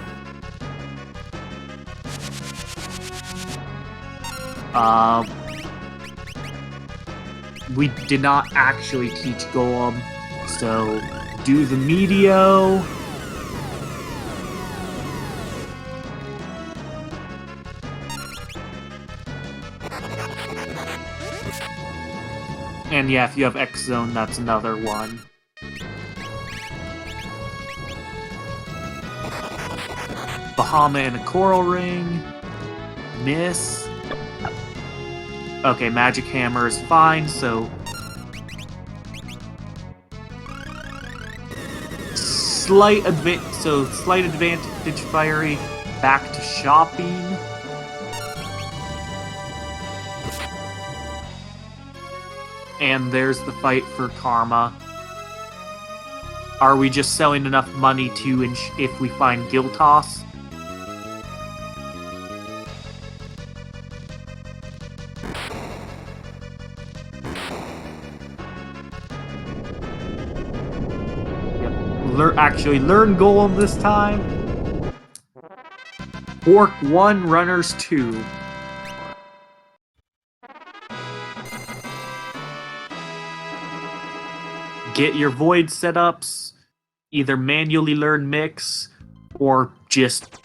We did not actually teach Golem, so do the Meteo. And yeah, if you have X Zone, that's another one. Bahama and a Coral Ring. Miss. Okay, Magic Hammer is fine, so... Slight advantage Fiery, back to shopping. And there's the fight for Karma. Are we just selling enough money to if we find Guild Toss? Actually learn Golem this time. Fork 1, runners 2. Get your Void setups. Either manually learn Mix, or just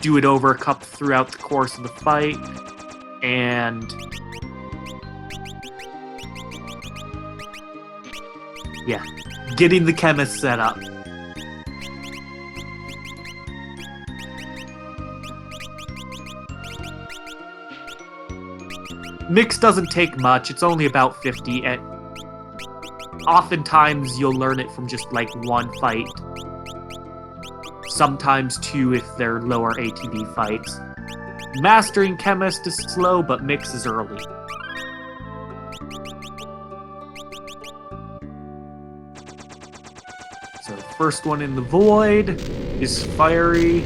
do it over throughout the course of the fight. And... yeah. Getting the Chemist set up. Mix doesn't take much, it's only about 50, and oftentimes you'll learn it from just like one fight. Sometimes 2 if they're lower ATB fights. Mastering Chemist is slow, but Mix is early. So the first one in the Void is Fiery,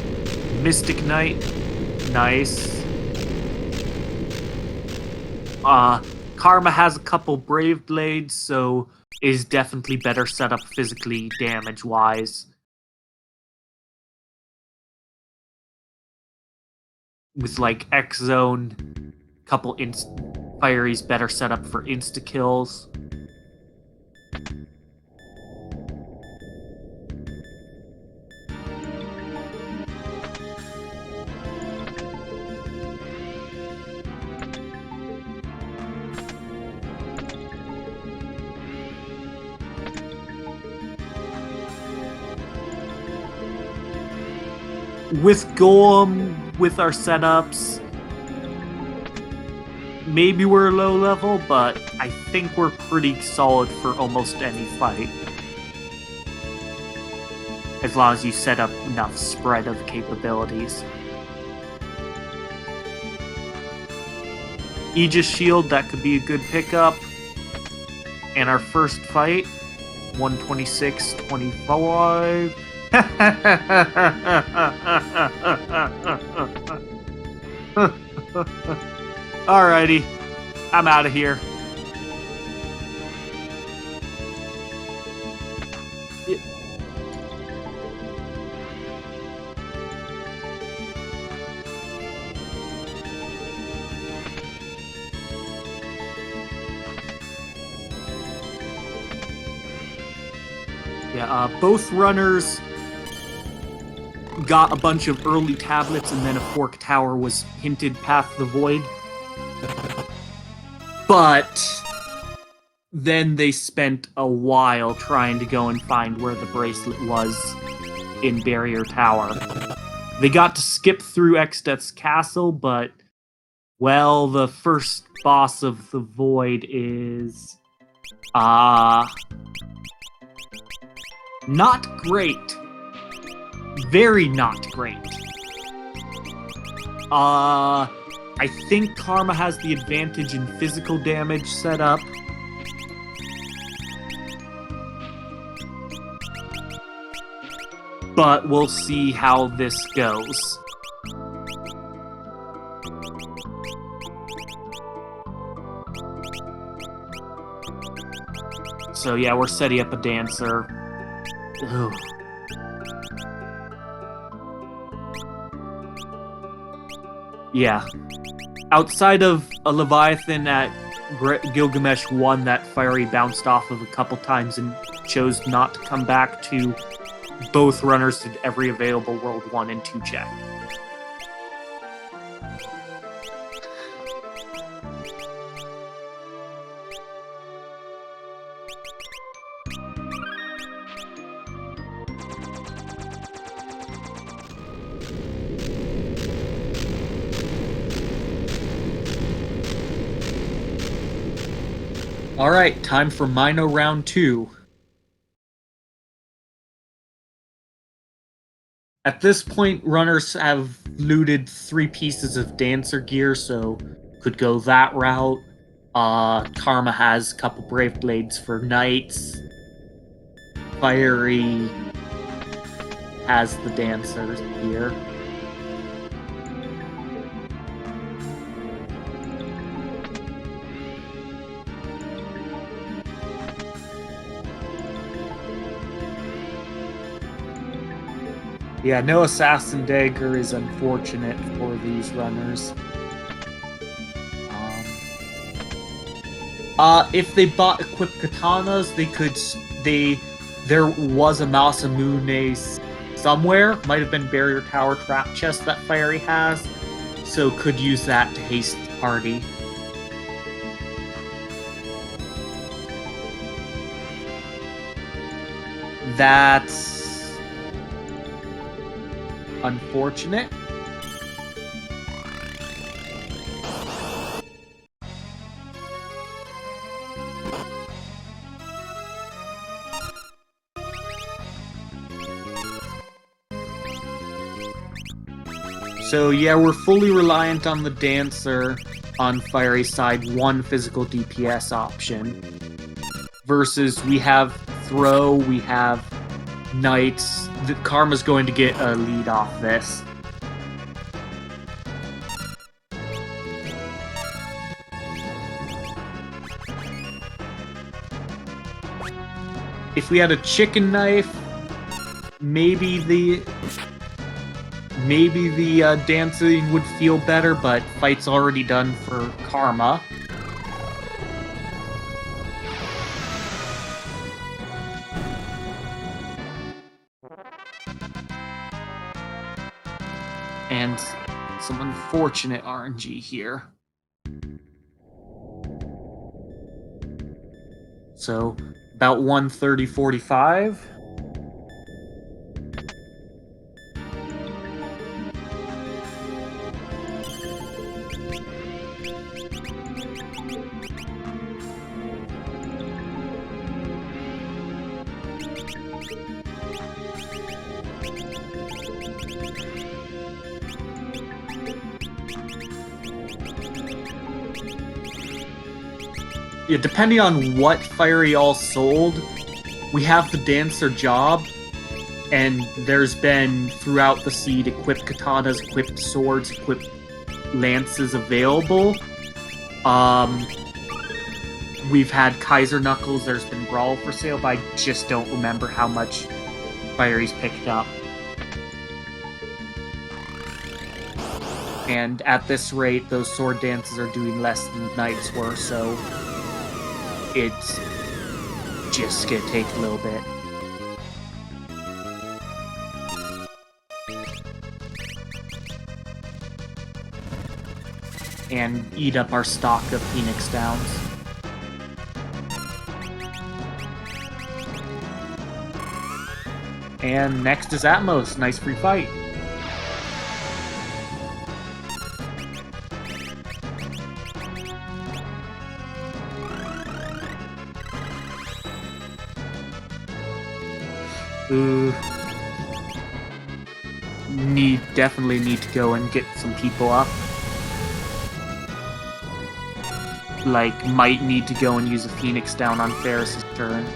Mystic Knight, nice. Karma has a couple Brave Blades, so is definitely better set up physically damage-wise. With like X Zone, couple Fiery's better set up for insta-kills. with Golem, with our setups, maybe we're low level, but I think we're pretty solid for almost any fight. As long as you set up enough spread of capabilities. Aegis Shield, that could be a good pickup. And our first fight, 126-25. Alrighty, I'm out of here. Yeah, both runners got a bunch of early tablets, and then a Fork Tower was hinted Path the Void. But then they spent a while trying to go and find where the bracelet was in Barrier Tower. They got to skip through Exdeath's castle, but, well, the first boss of the Void is... not great. Very not great. I think Karma has the advantage in physical damage set up. But we'll see how this goes. So yeah, we're setting up a dancer. Ugh. Yeah. Outside of a Leviathan at Gilgamesh 1 that Fiery bounced off of a couple times and chose not to come back to, both runners did every available World 1 and 2 check. Alright, time for Mino Round 2. At this point, runners have looted 3 pieces of Dancer gear, so could go that route. Karma has a couple Brave Blades for Knights. Fiery has the Dancer's gear. Yeah, no Assassin Dagger is unfortunate for these runners. If they bought equipped katanas, there was a Masamune somewhere. Might have been Barrier Tower trap chest that Fiery has, so could use that to haste the party. That's unfortunate. So yeah, we're fully reliant on the Dancer on Fiery's side, 1 physical DPS option. Versus we have Throw, we have Knights. The Karma's going to get a lead off this. If we had a chicken knife, maybe the dancing would feel better, but fight's already done for Karma. And some unfortunate RNG here. So, about 130-45. Yeah, depending on what Fiery all sold, we have the Dancer job, and there's been, throughout the seed, equipped katanas, equipped swords, equipped lances available. We've had Kaiser Knuckles, there's been Brawl for sale, but I just don't remember how much Fiery's picked up. And at this rate, those sword dances are doing less than Knights were, so it's just gonna take a little bit. And eat up our stock of Phoenix Downs. And next is Atmos. Nice free fight. Definitely need to go and get some people up. Like, might need to go and use a Phoenix Down on Ferris's turn.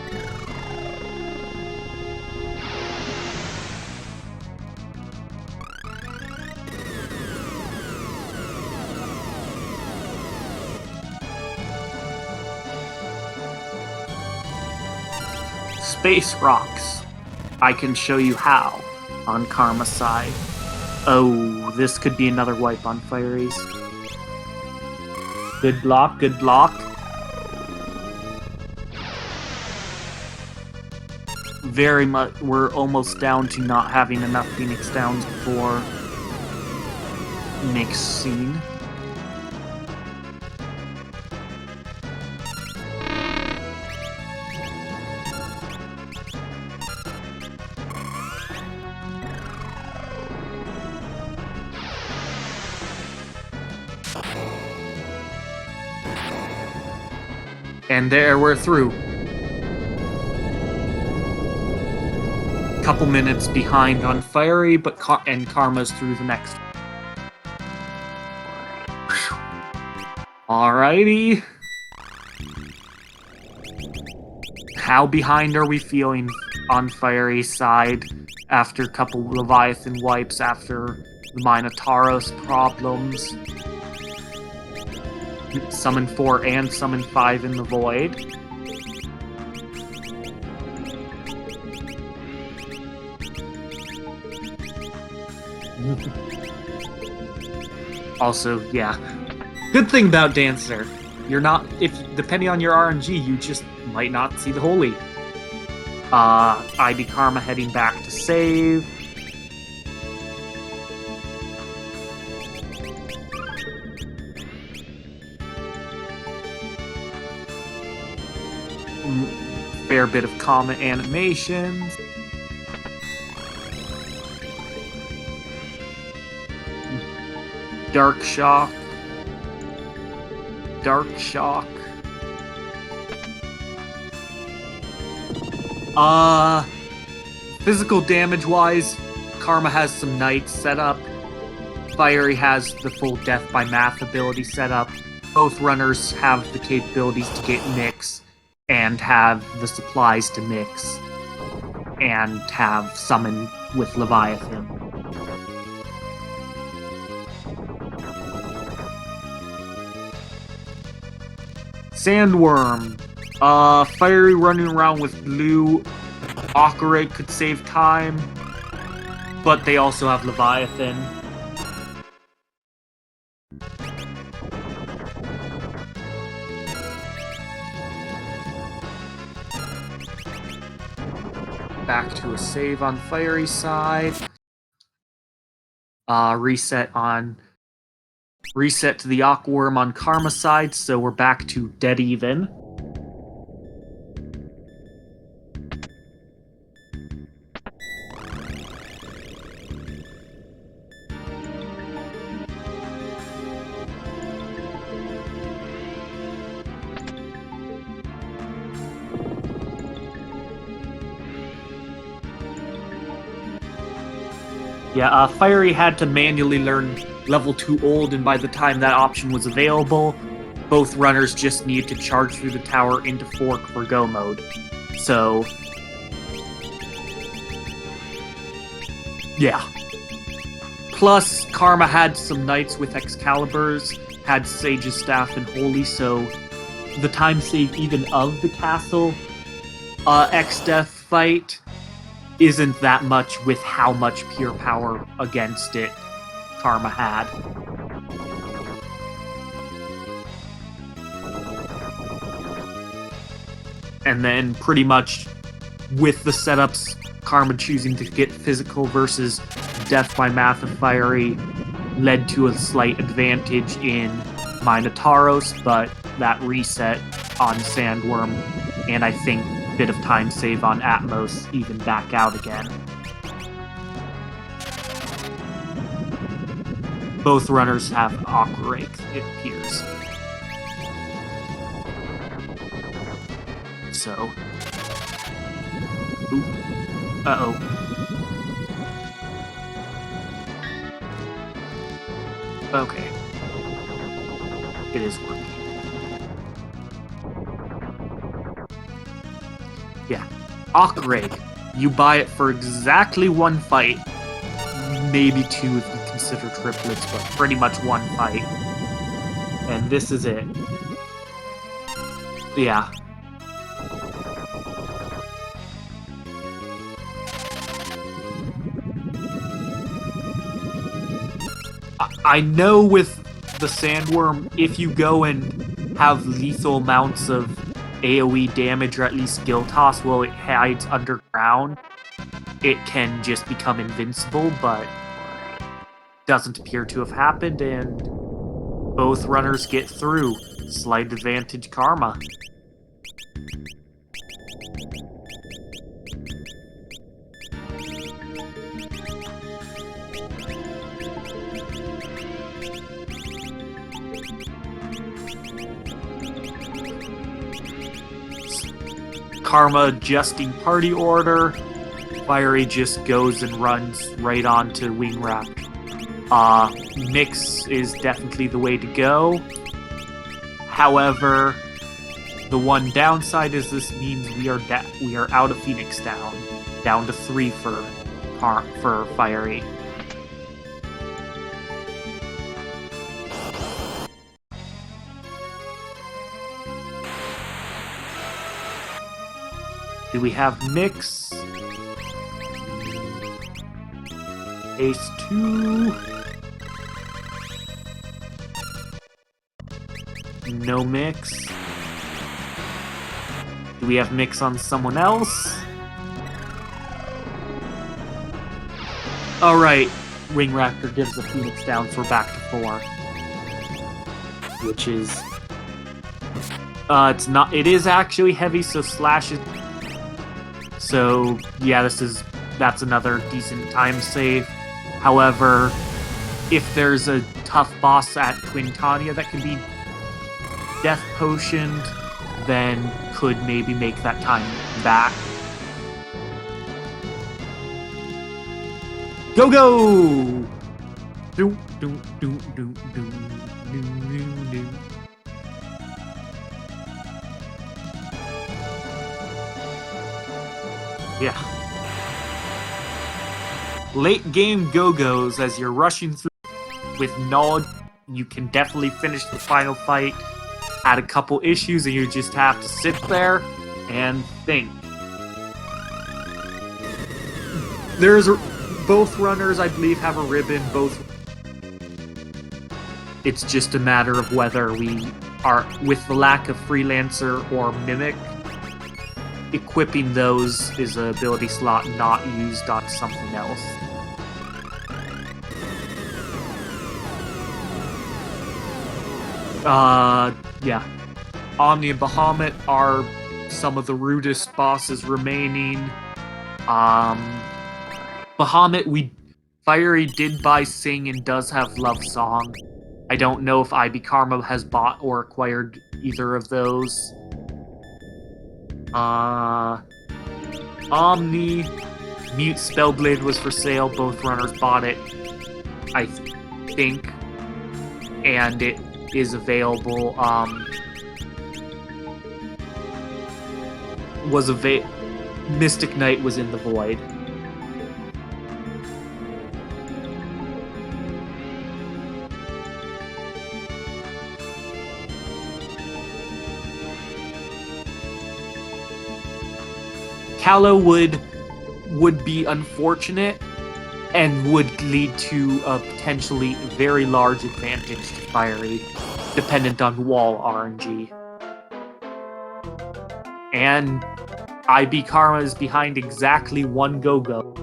Space Rocks. I can show you how on Karma's side. Oh, this could be another wipe on Fiery's. Good block, good block. Very much, we're almost down to not having enough Phoenix Downs for next scene. And there, we're through. Couple minutes behind on Fiery, but Karma's through the next. Alrighty. How behind are we feeling on Fiery's side after a couple Leviathan wipes, after the Minotauros problems? Summon 4 and Summon 5 in the Void. Also, yeah. Good thing about Dancer, you're not, depending on your RNG, you just might not see the Holy. ID Karma heading back to save. Fair bit of common animations. Dark Shock. Dark Shock. Physical damage wise, Karma has some Knights set up. Fiery has the full Death by Math ability set up. Both runners have the capabilities to get mix and have the supplies to mix and have summon with Leviathan. Sandworm. Fiery running around with blue. Ocarade could save time, but they also have Leviathan. Back to a save on Fiery's side. Reset to the Aquaworm on Karma's side, so we're back to dead even. Yeah, Fiery had to manually learn level 2 old, and by the time that option was available, both runners just need to charge through the tower into fork for go mode. So, yeah. Plus, Karma had some knights with Excaliburs, had Sage's Staff and Holy, so the time save even of the castle X-Death fight isn't that much with how much pure power against it Karma had. And then pretty much with the setups, Karma choosing to get physical versus Death by Math of Fiery led to a slight advantage in Minotauros, but that reset on Sandworm, and I think a bit of time save on Atmos even back out again. Both runners have Aqua Rake, it appears. So... Ooh. Uh-oh. Okay. It is working. Yeah. Aqua Rake. You buy it for exactly one fight. Maybe two if you consider triplets, but pretty much one fight. And this is it. Yeah. I know with the Sandworm, if you go and have lethal amounts of AoE damage, or at least skill toss while it hides underground, it can just become invincible, but doesn't appear to have happened, and both runners get through. Slight advantage Karma. Karma adjusting party order. Fiery just goes and runs right onto Wing Wrap. Mix is definitely the way to go. However, the one downside is this means we are out of Phoenix down to 3 for Fiery. Do we have Mix? Ace 2. No Mix. Do we have Mix on someone else? Alright, Wing Raptor gives the Phoenix down, so we're back to 4. Which is... it is actually heavy, so Slash is... So, yeah, that's another decent time save. However, if there's a tough boss at Quintania that can be death potioned, then could maybe make that time back. Go go! Do do do do do do do do. Yeah. Late game go-go's as you're rushing through with knowledge. You can definitely finish the final fight. Had a couple issues and you just have to sit there and think. Both runners, I believe, have a ribbon. It's just a matter of whether we are, with the lack of Freelancer or Mimic, equipping those is an ability slot not used on something else. Yeah. Omni and Bahamut are some of the rudest bosses remaining. Bahamut, Fiery did buy Sing and does have Love Song. I don't know if IB Karma has bought or acquired either of those. Omni, Mute Spellblade was for sale. Both runners bought it, I think. And it is available. Mystic Knight was in the void. Callow would be unfortunate and would lead to a potentially very large advantage to Fiery, dependent on wall RNG. And IB Karma is behind exactly one go-go.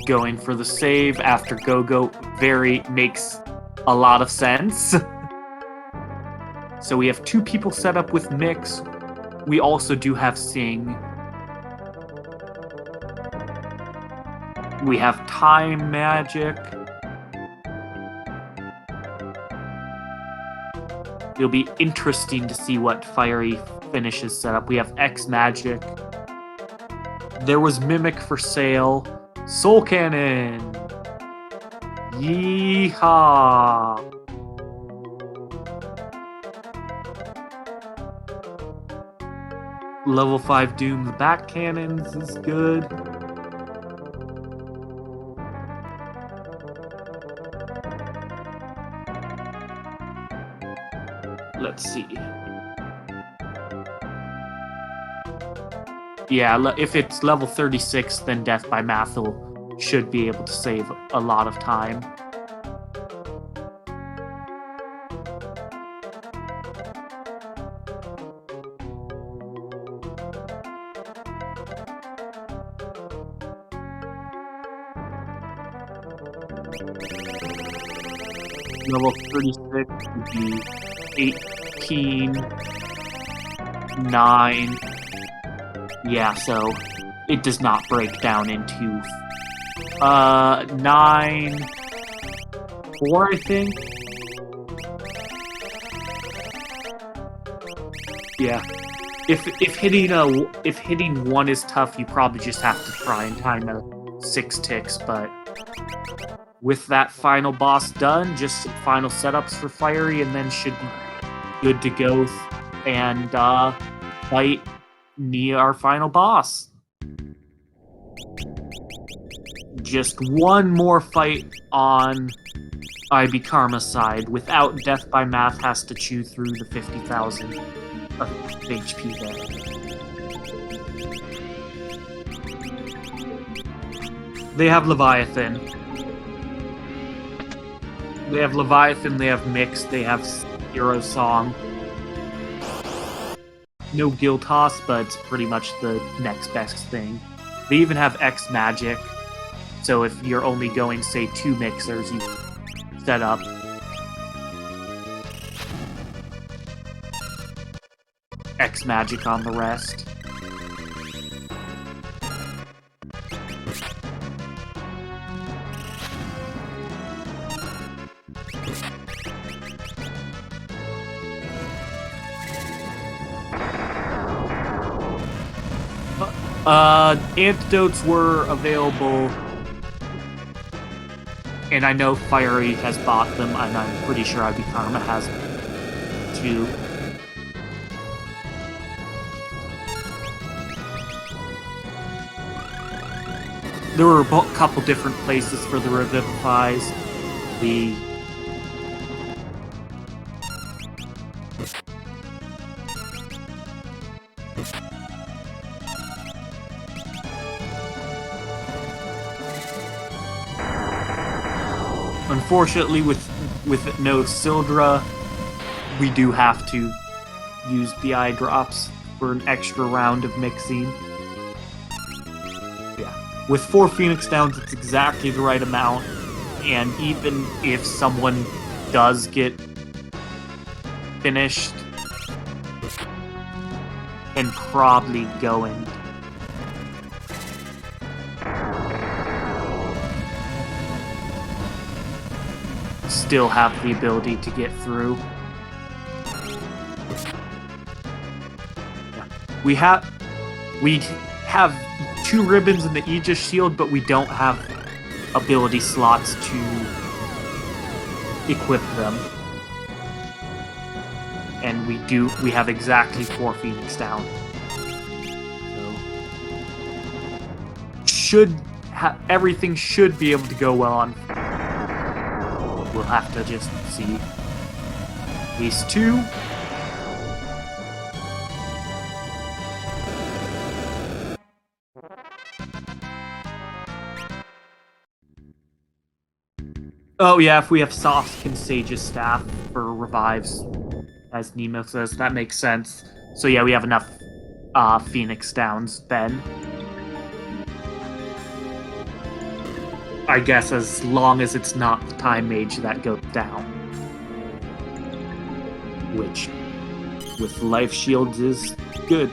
Going for the save after go-go makes a lot of sense. So we have two people set up with Mix. We also do have Sing. We have Time Magic. It'll be interesting to see what Fiery finishes set up. We have X Magic. There was Mimic for sale. Soul Cannon! Yeehaw! Level 5 Doom, the back cannons is good. Let's see. Yeah, if it's level 36, then Death by Math should be able to save a lot of time. Level 36 would be 18, 9... Yeah, so it does not break down into 9, 4, I think. Yeah, if hitting 1 is tough, you probably just have to try and time 6 ticks. But with that final boss done, just some final setups for Fiery, and then should be good to go and fight near our final boss. Just one more fight on IB Karma's side. Without Death by Math, has to chew through the 50,000 of HP there. They have Leviathan. They have Mix, they have Hero Song. No Guild Toss, but it's pretty much the next best thing. They even have X Magic, so if you're only going, say, 2 mixers, you set up X Magic on the rest. Antidotes were available, and I know Fiery has bought them, and I'm pretty sure IB Karma has too. There were a couple different places for the Revivifies. Unfortunately, with no Sildra, we do have to used the eye drops for an extra round of mixing. Yeah. With 4 Phoenix Downs, it's exactly the right amount, and even if someone does get finished, can probably go and still have the ability to get through. We have 2 ribbons in the Aegis shield, but we don't have ability slots to equip them. And we have exactly 4 Phoenix down. So everything should be able to go well on. We'll have to just see. These 2. Oh yeah, if we have Soft and Sage's staff for revives, as Nemo says, that makes sense. So yeah, we have enough Phoenix Downs then. I guess as long as it's not the Time Mage that goes down. Which, with life shields, is good.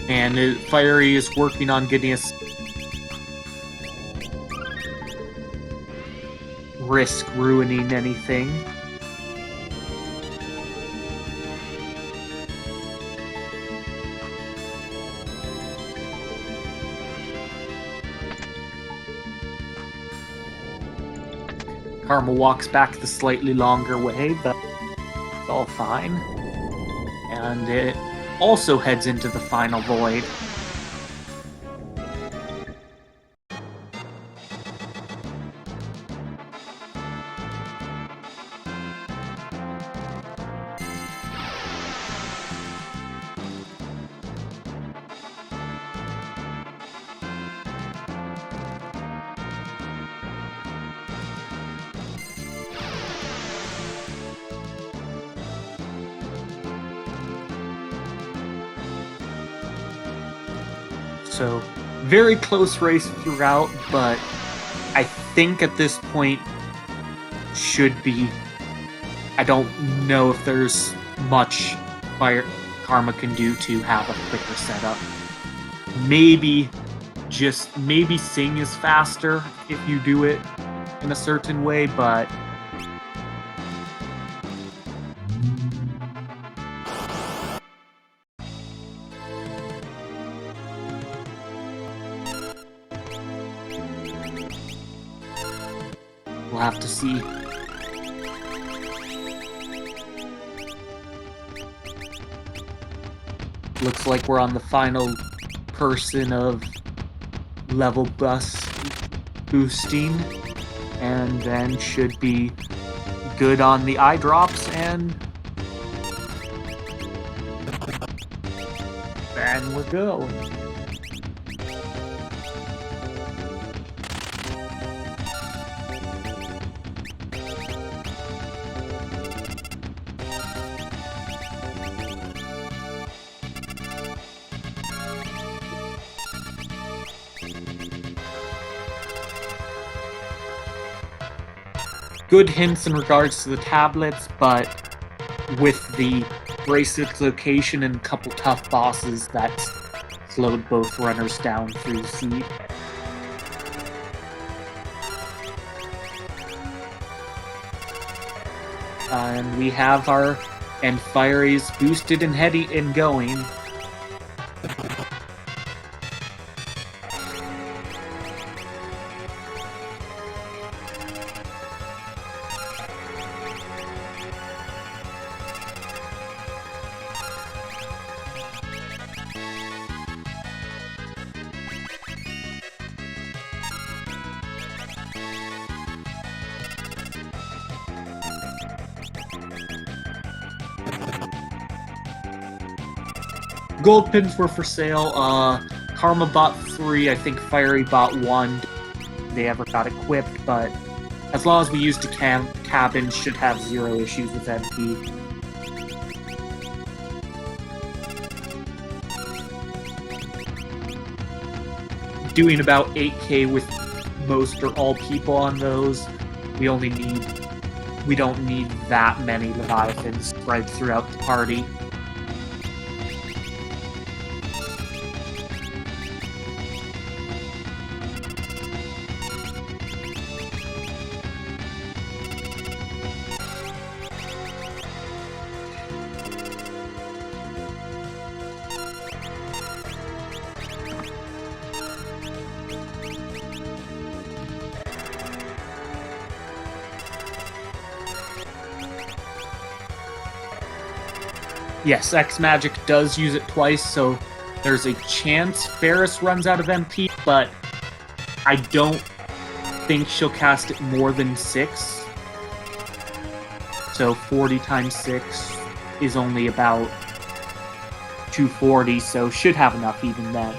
And Fiery is working on getting us risk ruining anything. Karma walks back the slightly longer way, but it's all fine. And it also heads into the final void. So, very close race throughout, but I think at this point should be... I don't know if there's much Karma can do to have a quicker setup. Maybe Sing is faster if you do it in a certain way, but... we'll have to see. Looks like we're on the final person of level bus boosting, and then should be good on the eye drops, and we're go. Good hints in regards to the tablets, but with the bracelet's location and a couple tough bosses, that's slowed both runners down through the seed. And we have and Fiery's boosted and heady and going. Gold pins were for sale. Karma bought 3. I think Fiery bought 1. They ever got equipped, but as long as we used the cabin, should have 0 issues with MP. Doing about 8k with most or all people on those. We don't need that many Leviathans spread throughout the party. Yes, X-Magic does use it twice, so there's a chance Ferris runs out of MP, but I don't think she'll cast it more than 6. So 40 times 6 is only about 240, so should have enough even then.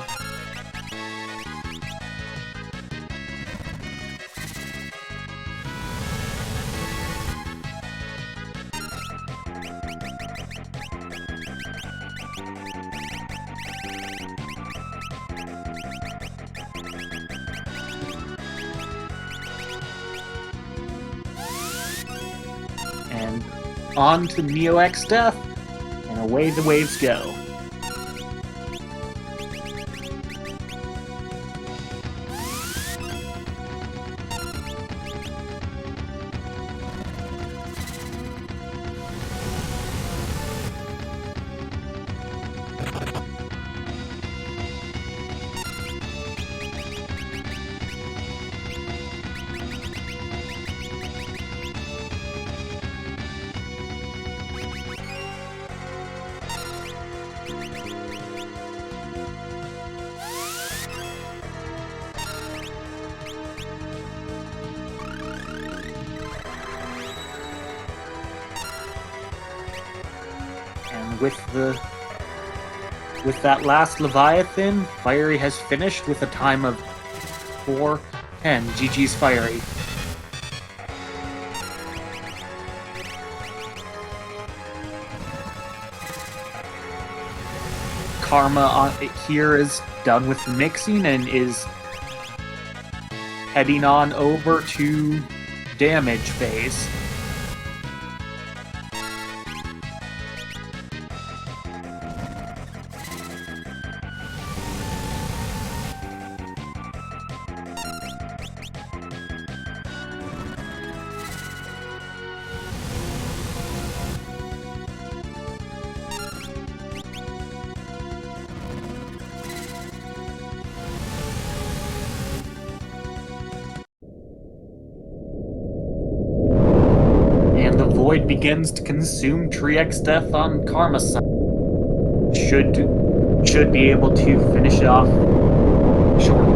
And on to Neo X Death, and away the waves go. And with that last Leviathan, Fiery has finished with a time of 4:10. GG's Fiery. Karma here is done with the mixing and is heading on over to damage phase. Void begins to consume Tree X Death on Karma's side. Should be able to finish it off shortly.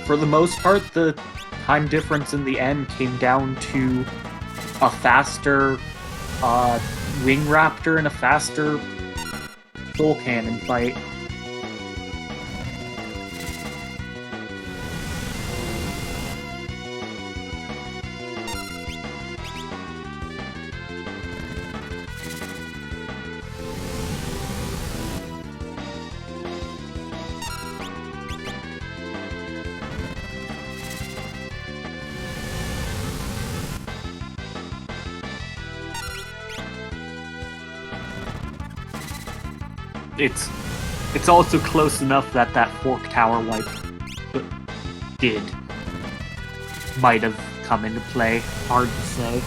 For the most part, the time difference in the end came down to a faster Wing Raptor and a faster Soul Cannon fight. it's also close enough that that fork tower wipe might have come into play. Hard to say.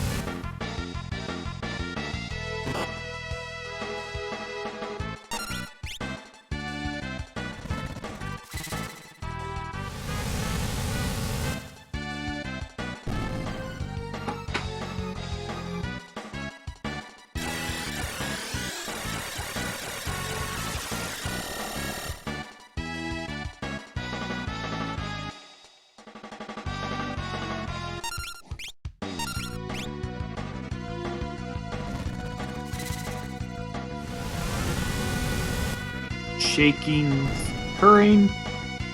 Shaking, occurring,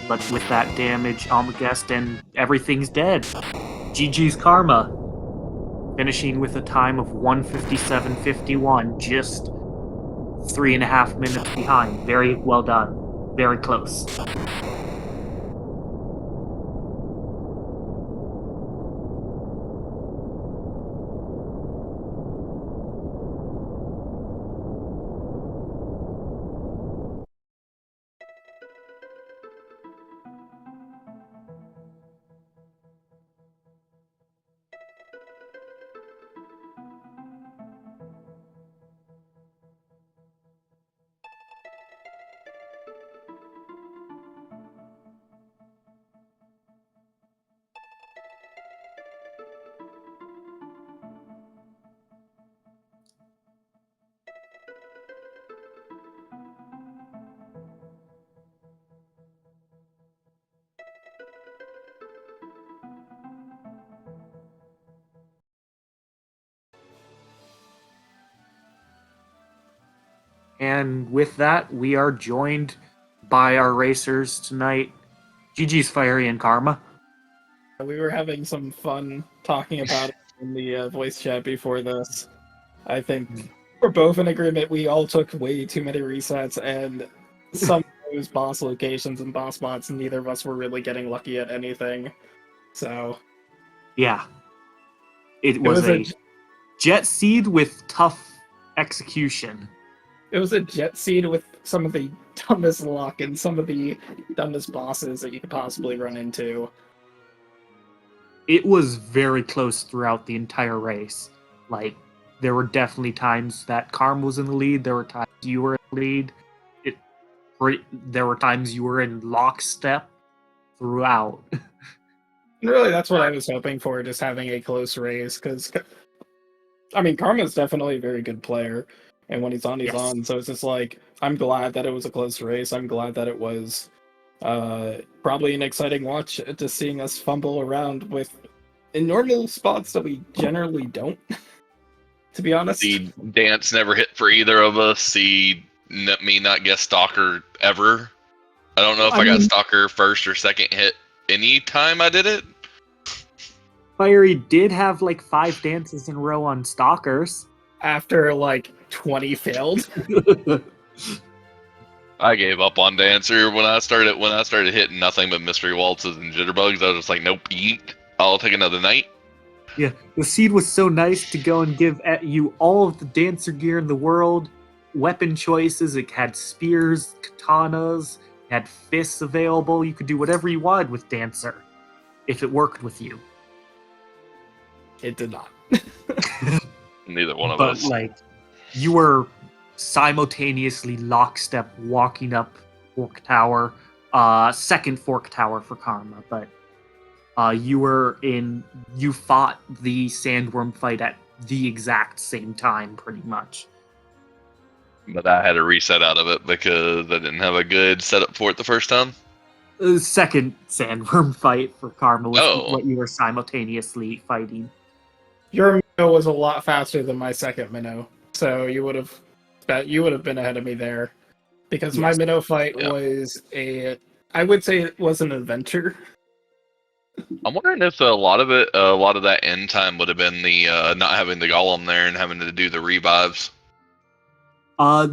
but with that damage, Almagest and everything's dead. GG's Karma, finishing with a time of 1:57.51, just 3.5 minutes behind. Very well done. Very close. And with that, we are joined by our racers tonight. GG's Fiery and Karma. We were having some fun talking about it in the voice chat before this. I think we're both in agreement. We all took way too many resets, and some of those boss locations and boss bots, neither of us were really getting lucky at anything. So, yeah. It was a jet seed with tough execution. It was a jet seed with some of the dumbest luck and some of the dumbest bosses that you could possibly run into. It was very close throughout the entire race. Like, there were definitely times that Karma was in the lead. There were times you were in the lead. There were times you were in lockstep throughout. Really, that's what I was hoping for, just having a close race. Because, I mean, Karma's definitely a very good player. And when he's on, he's on. So it's just like, I'm glad that it was a close race. I'm glad that it was probably an exciting watch, just seeing us fumble around in normal spots that we generally don't, to be honest. The dance never hit for either of us. Me not guess Stalker ever. I don't know if I got Stalker first or second hit any time I did it. Fiery did have like 5 dances in a row on Stalkers. After like 20 failed. I gave up on Dancer when I started hitting nothing but mystery waltzes and jitterbugs. I was just like, nope, eat. I'll take another night. Yeah, the seed was so nice to go and give at you all of the Dancer gear in the world, weapon choices. It had spears, katanas, it had fists available. You could do whatever you wanted with Dancer if it worked with you. It did not. Neither one of us. But like, you were simultaneously lockstep walking up Fork Tower, second Fork Tower for Karma, but you fought the Sandworm fight at the exact same time, pretty much. But I had a reset out of it because I didn't have a good setup for it the first time. The second Sandworm fight for Karma was what you were simultaneously fighting. Your minnow was a lot faster than my second minnow, so you would have been ahead of me there, because my minnow fight was I would say it was an adventure. I'm wondering if a lot of that end time would have been the not having the golem there and having to do the revives. Yeah,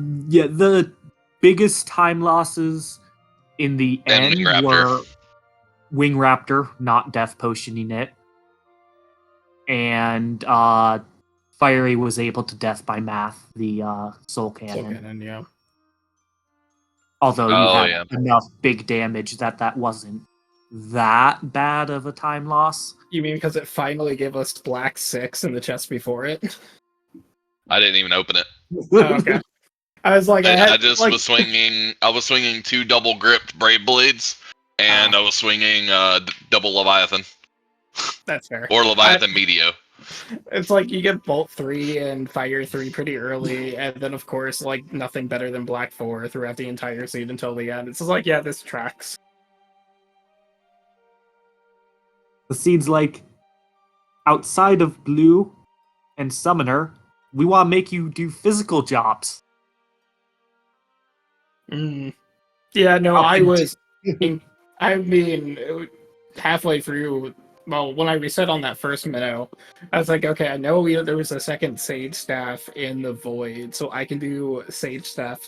the biggest time losses in the end were Wing Raptor not death potioning it, and Fiery was able to death by math the Soul Cannon. Yeah. Although you Oh, had yeah. enough big damage that wasn't that bad of a time loss. You mean because it finally gave us black 6 in the chest before it? I didn't even open it. Oh, okay. I was like, I just was swinging. I was swinging 2 double gripped Brave Blades, and I was swinging double Leviathan That's fair. or Leviathan Medio. It's like you get Bolt 3 and Fire 3 pretty early, and then of course, like, nothing better than Black 4 throughout the entire seed until the end. It's just like, yeah, this tracks. The seed's like, outside of blue and summoner, we want to make you do physical jobs. Yeah, no, I was. I mean, halfway through. Well, when I reset on that first minnow, I was like, okay, I know there was a second Sage Staff in the Void, so I can do Sage Staff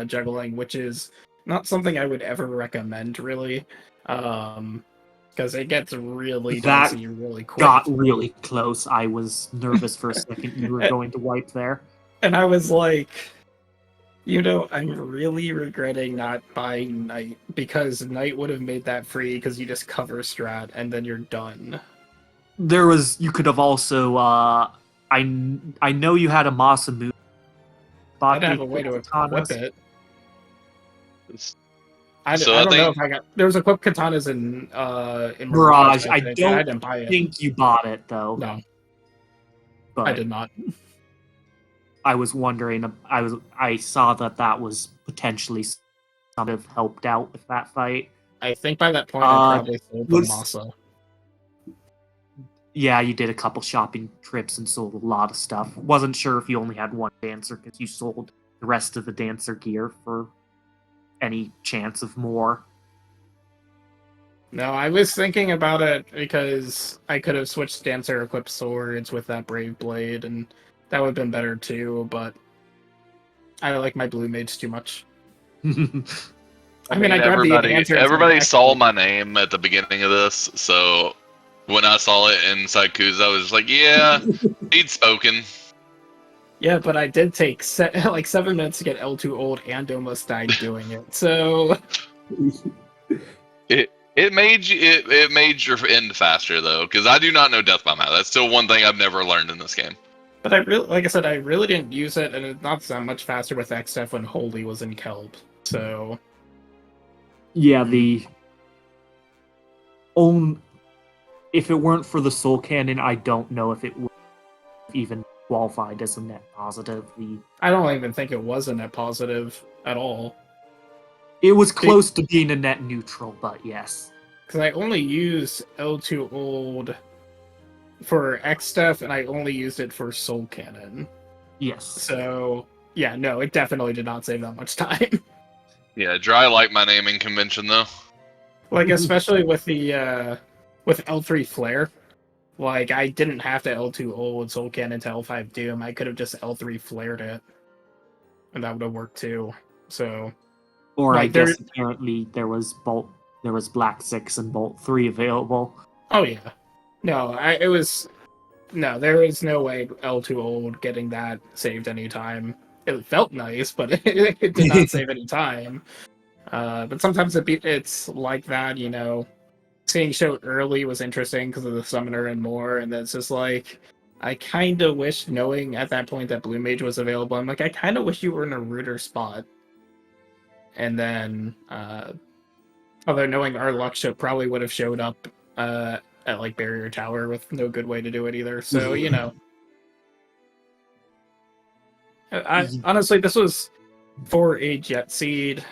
juggling, which is not something I would ever recommend, really. Because it gets really dicey really quick. Got really close. I was nervous for a second you were going to wipe there. And I was like, I'm really regretting not buying Knight, because Knight would have made that free because you just cover strat and then you're done. You could have also, I know you had a Masamune. I didn't have a way to equip it. I don't know if I got. There was equipped katanas in Mirage. I didn't buy it. think you bought it though. No, but I did not. I was wondering. I saw that was potentially sort of helped out with that fight. I think by that point I probably sold the Masa. Yeah, you did a couple shopping trips and sold a lot of stuff. Wasn't sure if you only had one dancer because you sold the rest of the dancer gear for any chance of more. No, I was thinking about it because I could have switched dancer equipped swords with that Brave Blade, and that would have been better too, but I like my blue mage too much. I mean, everybody saw my name at the beginning of this, so when I saw it inside Kuz, I was just like, yeah, he'd spoken. Yeah, but I did take 7 minutes to get L2 old and almost died doing it. So it made your end faster though, because I do not know death by math. That's still one thing I've never learned in this game. But I really didn't use it, and it's not that much faster with XF when Holy was in Kelp. So yeah, if it weren't for the Soul Cannon, I don't know if it would even qualified as a net positive. I don't even think it was a net positive at all. It was close to being a net neutral, but yes. Because I only used L2 old for X stuff, and I only used it for Soul Cannon. Yes. So yeah, no, it definitely did not save that much time. Yeah, Dry like my naming convention though. Like especially with the with L3 Flare. Like, I didn't have to L2 old Soul Cannon to L5 Doom. I could have just L3 flared it. And that would have worked too. So. Or like, I guess apparently there was Black 6 and Bolt 3 available. Oh yeah. No, there is no way L2 old getting that saved anytime. It felt nice, but it did not save any time. But sometimes it's like that, Seeing show early was interesting because of the summoner and more, and then it's just like, I kind of wish, knowing at that point that Blue Mage was available, I'm like, I kind of wish you were in a ruder spot. And then, although knowing our luck show probably would have showed up at like Barrier Tower with no good way to do it either. So, honestly, this was for a Jet Seed.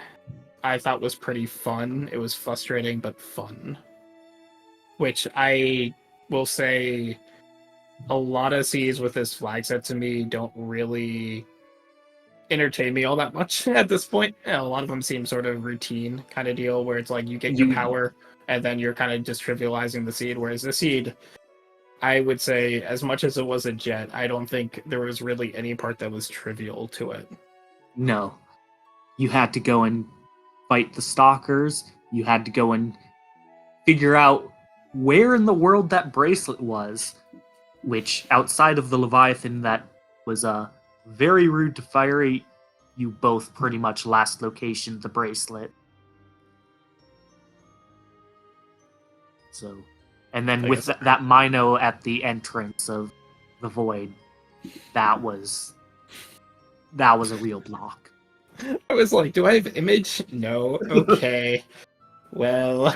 I thought was pretty fun. It was frustrating but fun. Which I will say, a lot of seeds with this flag set to me don't really entertain me all that much at this point. A lot of them seem sort of routine kind of deal, where it's like you get your power and then you're kind of just trivializing the seed. Whereas the seed, I would say, as much as it was a jet, I don't think there was really any part that was trivial to it. No. You had to go and fight the stalkers. You had to go and figure out where in the world that bracelet was, which outside of the Leviathan that was very rude to Fiery, you both pretty much last location the bracelet. So, and then with that Mino at the entrance of the void, that was a real block. I was like, do I have image? No. Okay. Well.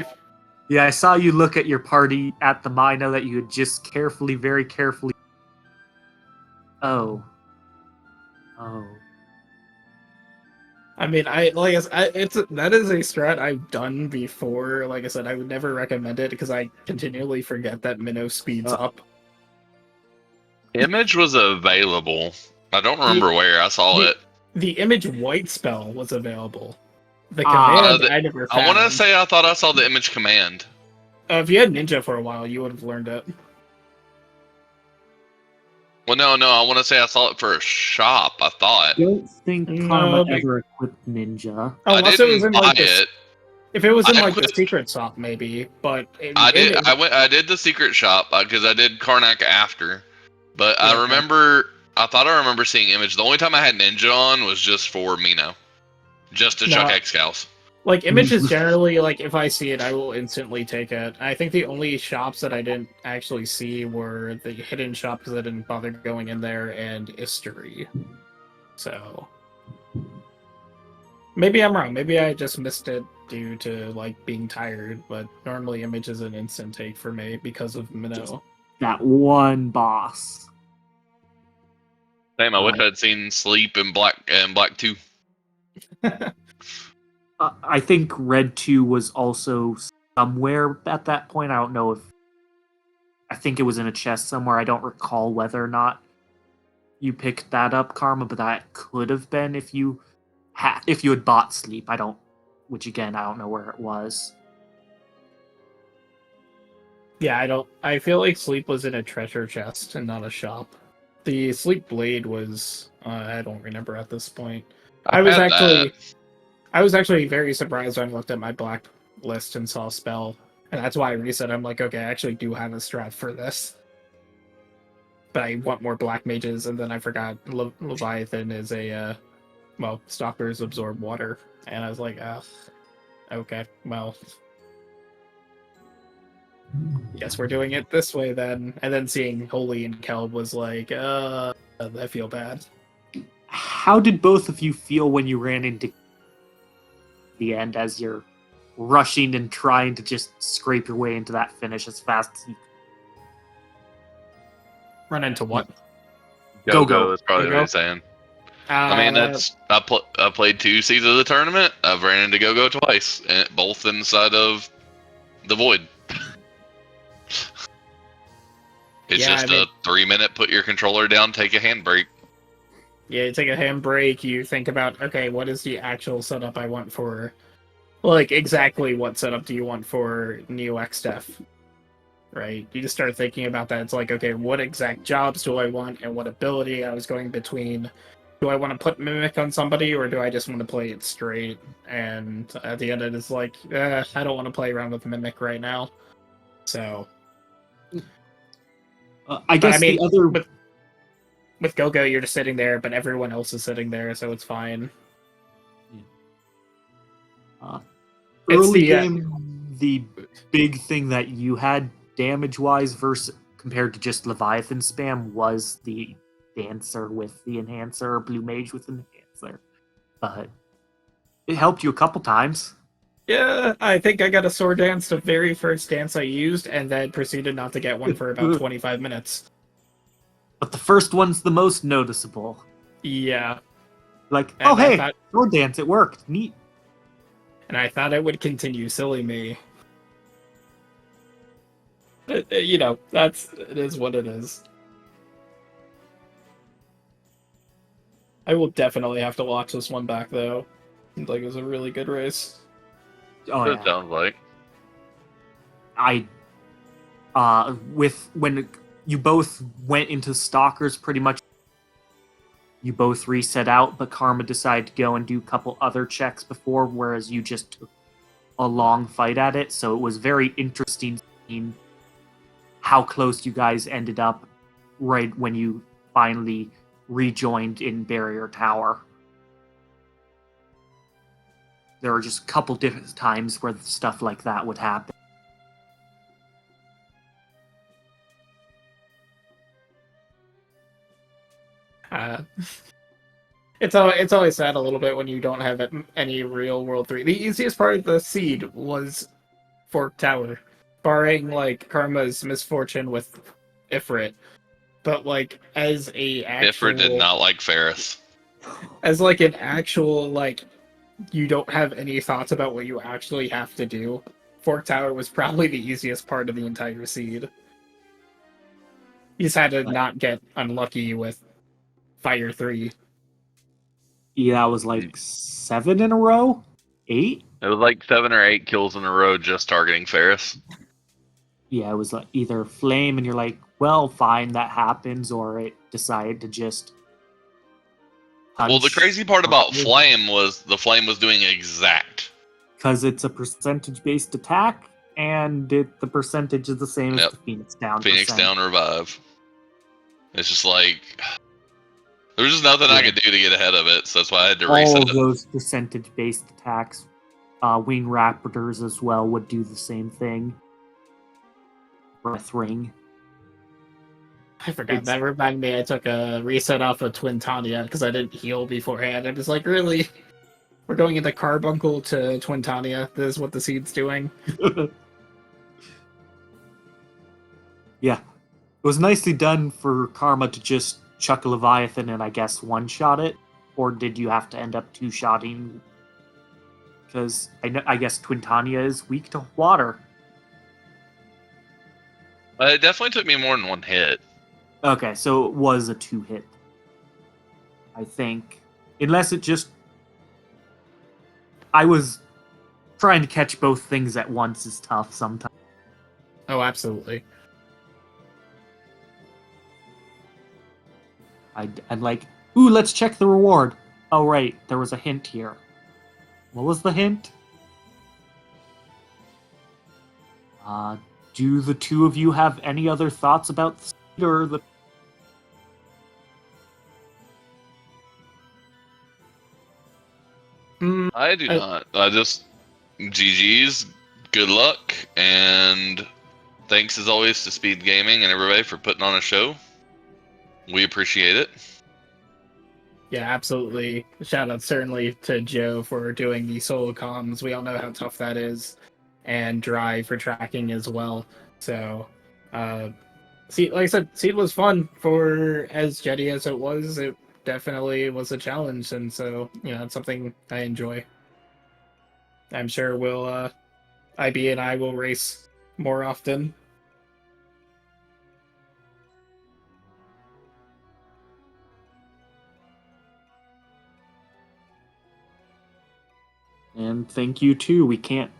Yeah, I saw you look at your party at the Mino that you had just very carefully. Oh. I mean, that is a strat I've done before. Like I said, I would never recommend it because I continually forget that Minnow speeds up. Image was available. I don't remember where I saw it. The image white spell was available. The command I never found. I want to say I thought I saw the image command. If you had Ninja for a while, you would have learned it. Well, no, I want to say I saw it for a shop, I thought. I don't think Karma ever equipped Ninja. Unless it was in like it. If it was in like the secret shop, maybe. But I did the secret shop because I did Karnak after. But I thought I remember seeing image. The only time I had Ninja on was just for Mino. Just to chuck X-Cows. Like, image is generally, like, if I see it, I will instantly take it. I think the only shops that I didn't actually see were the hidden shop because I didn't bother going in there, and History. So... maybe I'm wrong. Maybe I just missed it due to, like, being tired, but normally image is an instant take for me because of Minnow. That one boss. Damn, I wish I'd seen Sleep and Black 2. I think Red 2 was also somewhere at that point. I don't know if... I think it was in a chest somewhere. I don't recall whether or not you picked that up, Karma, but that could have been if you had bought Sleep. Which again, I don't know where it was. Yeah, I feel like Sleep was in a treasure chest and not a shop. The Sleep Blade was... I don't remember at this point. I was actually very surprised when I looked at my black list and saw Spell. And that's why I reset. I'm like, okay, I actually do have a strat for this. But I want more black mages, and then I forgot Leviathan is a, Stalkers absorb water. And I was like, okay, well... Yes, we're doing it this way then. And then seeing Holy and Kelb was like, I feel bad. How did both of you feel when you ran into the end as you're rushing and trying to just scrape your way into that finish as fast as you run into what? Go. That's probably what I'm saying. I mean, I played 2 seasons of the tournament. I've ran into Go twice, and both inside of the void. It's a 3-minute put your controller down, take a handbrake. Yeah, you take a handbrake, you think about, okay, what is the actual setup I want for... Like, exactly what setup do you want for Neo X-Def? Right? You just start thinking about that. It's like, okay, what exact jobs do I want, and what ability I was going between... Do I want to put Mimic on somebody, or do I just want to play it straight? And at the end, it's like, I don't want to play around with Mimic right now. So... I guess the other... With Go-Go, you're just sitting there, but everyone else is sitting there, so it's fine. Early game, the big thing that you had damage-wise compared to just Leviathan spam was the Dancer with the Enhancer, or Blue Mage with the Enhancer. But it helped you a couple times. Yeah, I think I got a sword dance the very first dance I used, and then proceeded not to get one for about 25 minutes. But the first one's the most noticeable. Yeah. Like, and hey, sword dance, it worked. Neat. And I thought it would continue, silly me. You know, it is what it is. I will definitely have to watch this one back, though. Seems like it was a really good race. Oh, yeah. It sounds like. When you both went into Stalkers, pretty much, you both reset out, but Karma decided to go and do a couple other checks before, whereas you just took a long fight at it, so it was very interesting seeing how close you guys ended up right when you finally rejoined in Barrier Tower. there were just a couple different times where stuff like that would happen. It's always sad a little bit when you don't have any real World 3. The easiest part of the seed was Fork Tower, barring like Karma's misfortune with Ifrit. But like as a actual, Ifrit did not like Ferris. as like an actual like you don't have any thoughts about what you actually have to do. Fork Tower was probably the easiest part of the entire seed. You just had to not get unlucky with Fire 3. Yeah, it was like 7 in a row? 8? It was like 7 or 8 kills in a row just targeting Ferris. Yeah, it was like either flame and you're like, well, fine, that happens, or it decided to just punch. Well, the crazy part about flame was the flame was doing exact. Because it's a percentage-based attack, and the percentage is the same as the Phoenix Down. Phoenix Down revive. It's just like there was just nothing I could do to get ahead of it, so that's why I had to reset. All of those percentage-based attacks, Wing Raptors as well would do the same thing. Breath Ring. I forgot. That reminded me I took a reset off of Twin Tanya because I didn't heal beforehand. I'm just like, really? We're going into Carbuncle to Twin Tanya. This is what the seed's doing. Yeah. It was nicely done for Karma to just chuck a Leviathan and I guess one-shot it. Or did you have to end up two-shotting? Because I guess Twin Tanya is weak to water. It definitely took me more than one hit. Okay, so it was a 2-hit. I think. Unless it just... I was trying to catch both things at once is tough sometimes. Oh, absolutely. I'm like, ooh, let's check the reward. Oh, right, there was a hint here. What was the hint? Do the two of you have any other thoughts about the seed or the... I do not. I just... GG's, good luck, and thanks as always to Speedgaming and everybody for putting on a show. We appreciate it. Yeah, absolutely. Shout out certainly to Joe for doing the solo comms. We all know how tough that is. And Dry for tracking as well. So, Seed, like I said, Seed was fun for as jetty as it was. It definitely was a challenge, and so it's something I enjoy. I'm sure IB and I will race more often. And thank you too. We can't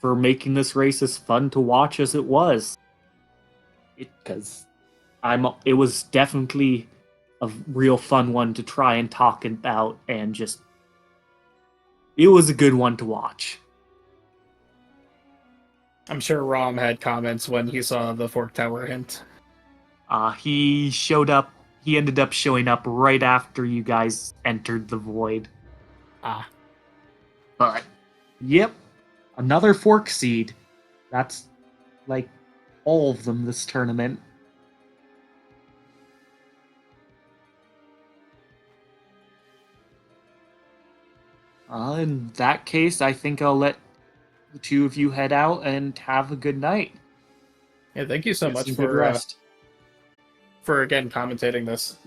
for making this race as fun to watch as it was. Because it was definitely a real fun one to try and talk about, and just it was a good one to watch. I'm sure Rom had comments when he saw the Fork Tower hint. He showed up. He ended up showing up right after you guys entered the void. But yep, another Fork seed. That's like all of them this tournament. In that case, I think I'll let the two of you head out and have a good night. Yeah, thank you so much for rest. For again commentating this.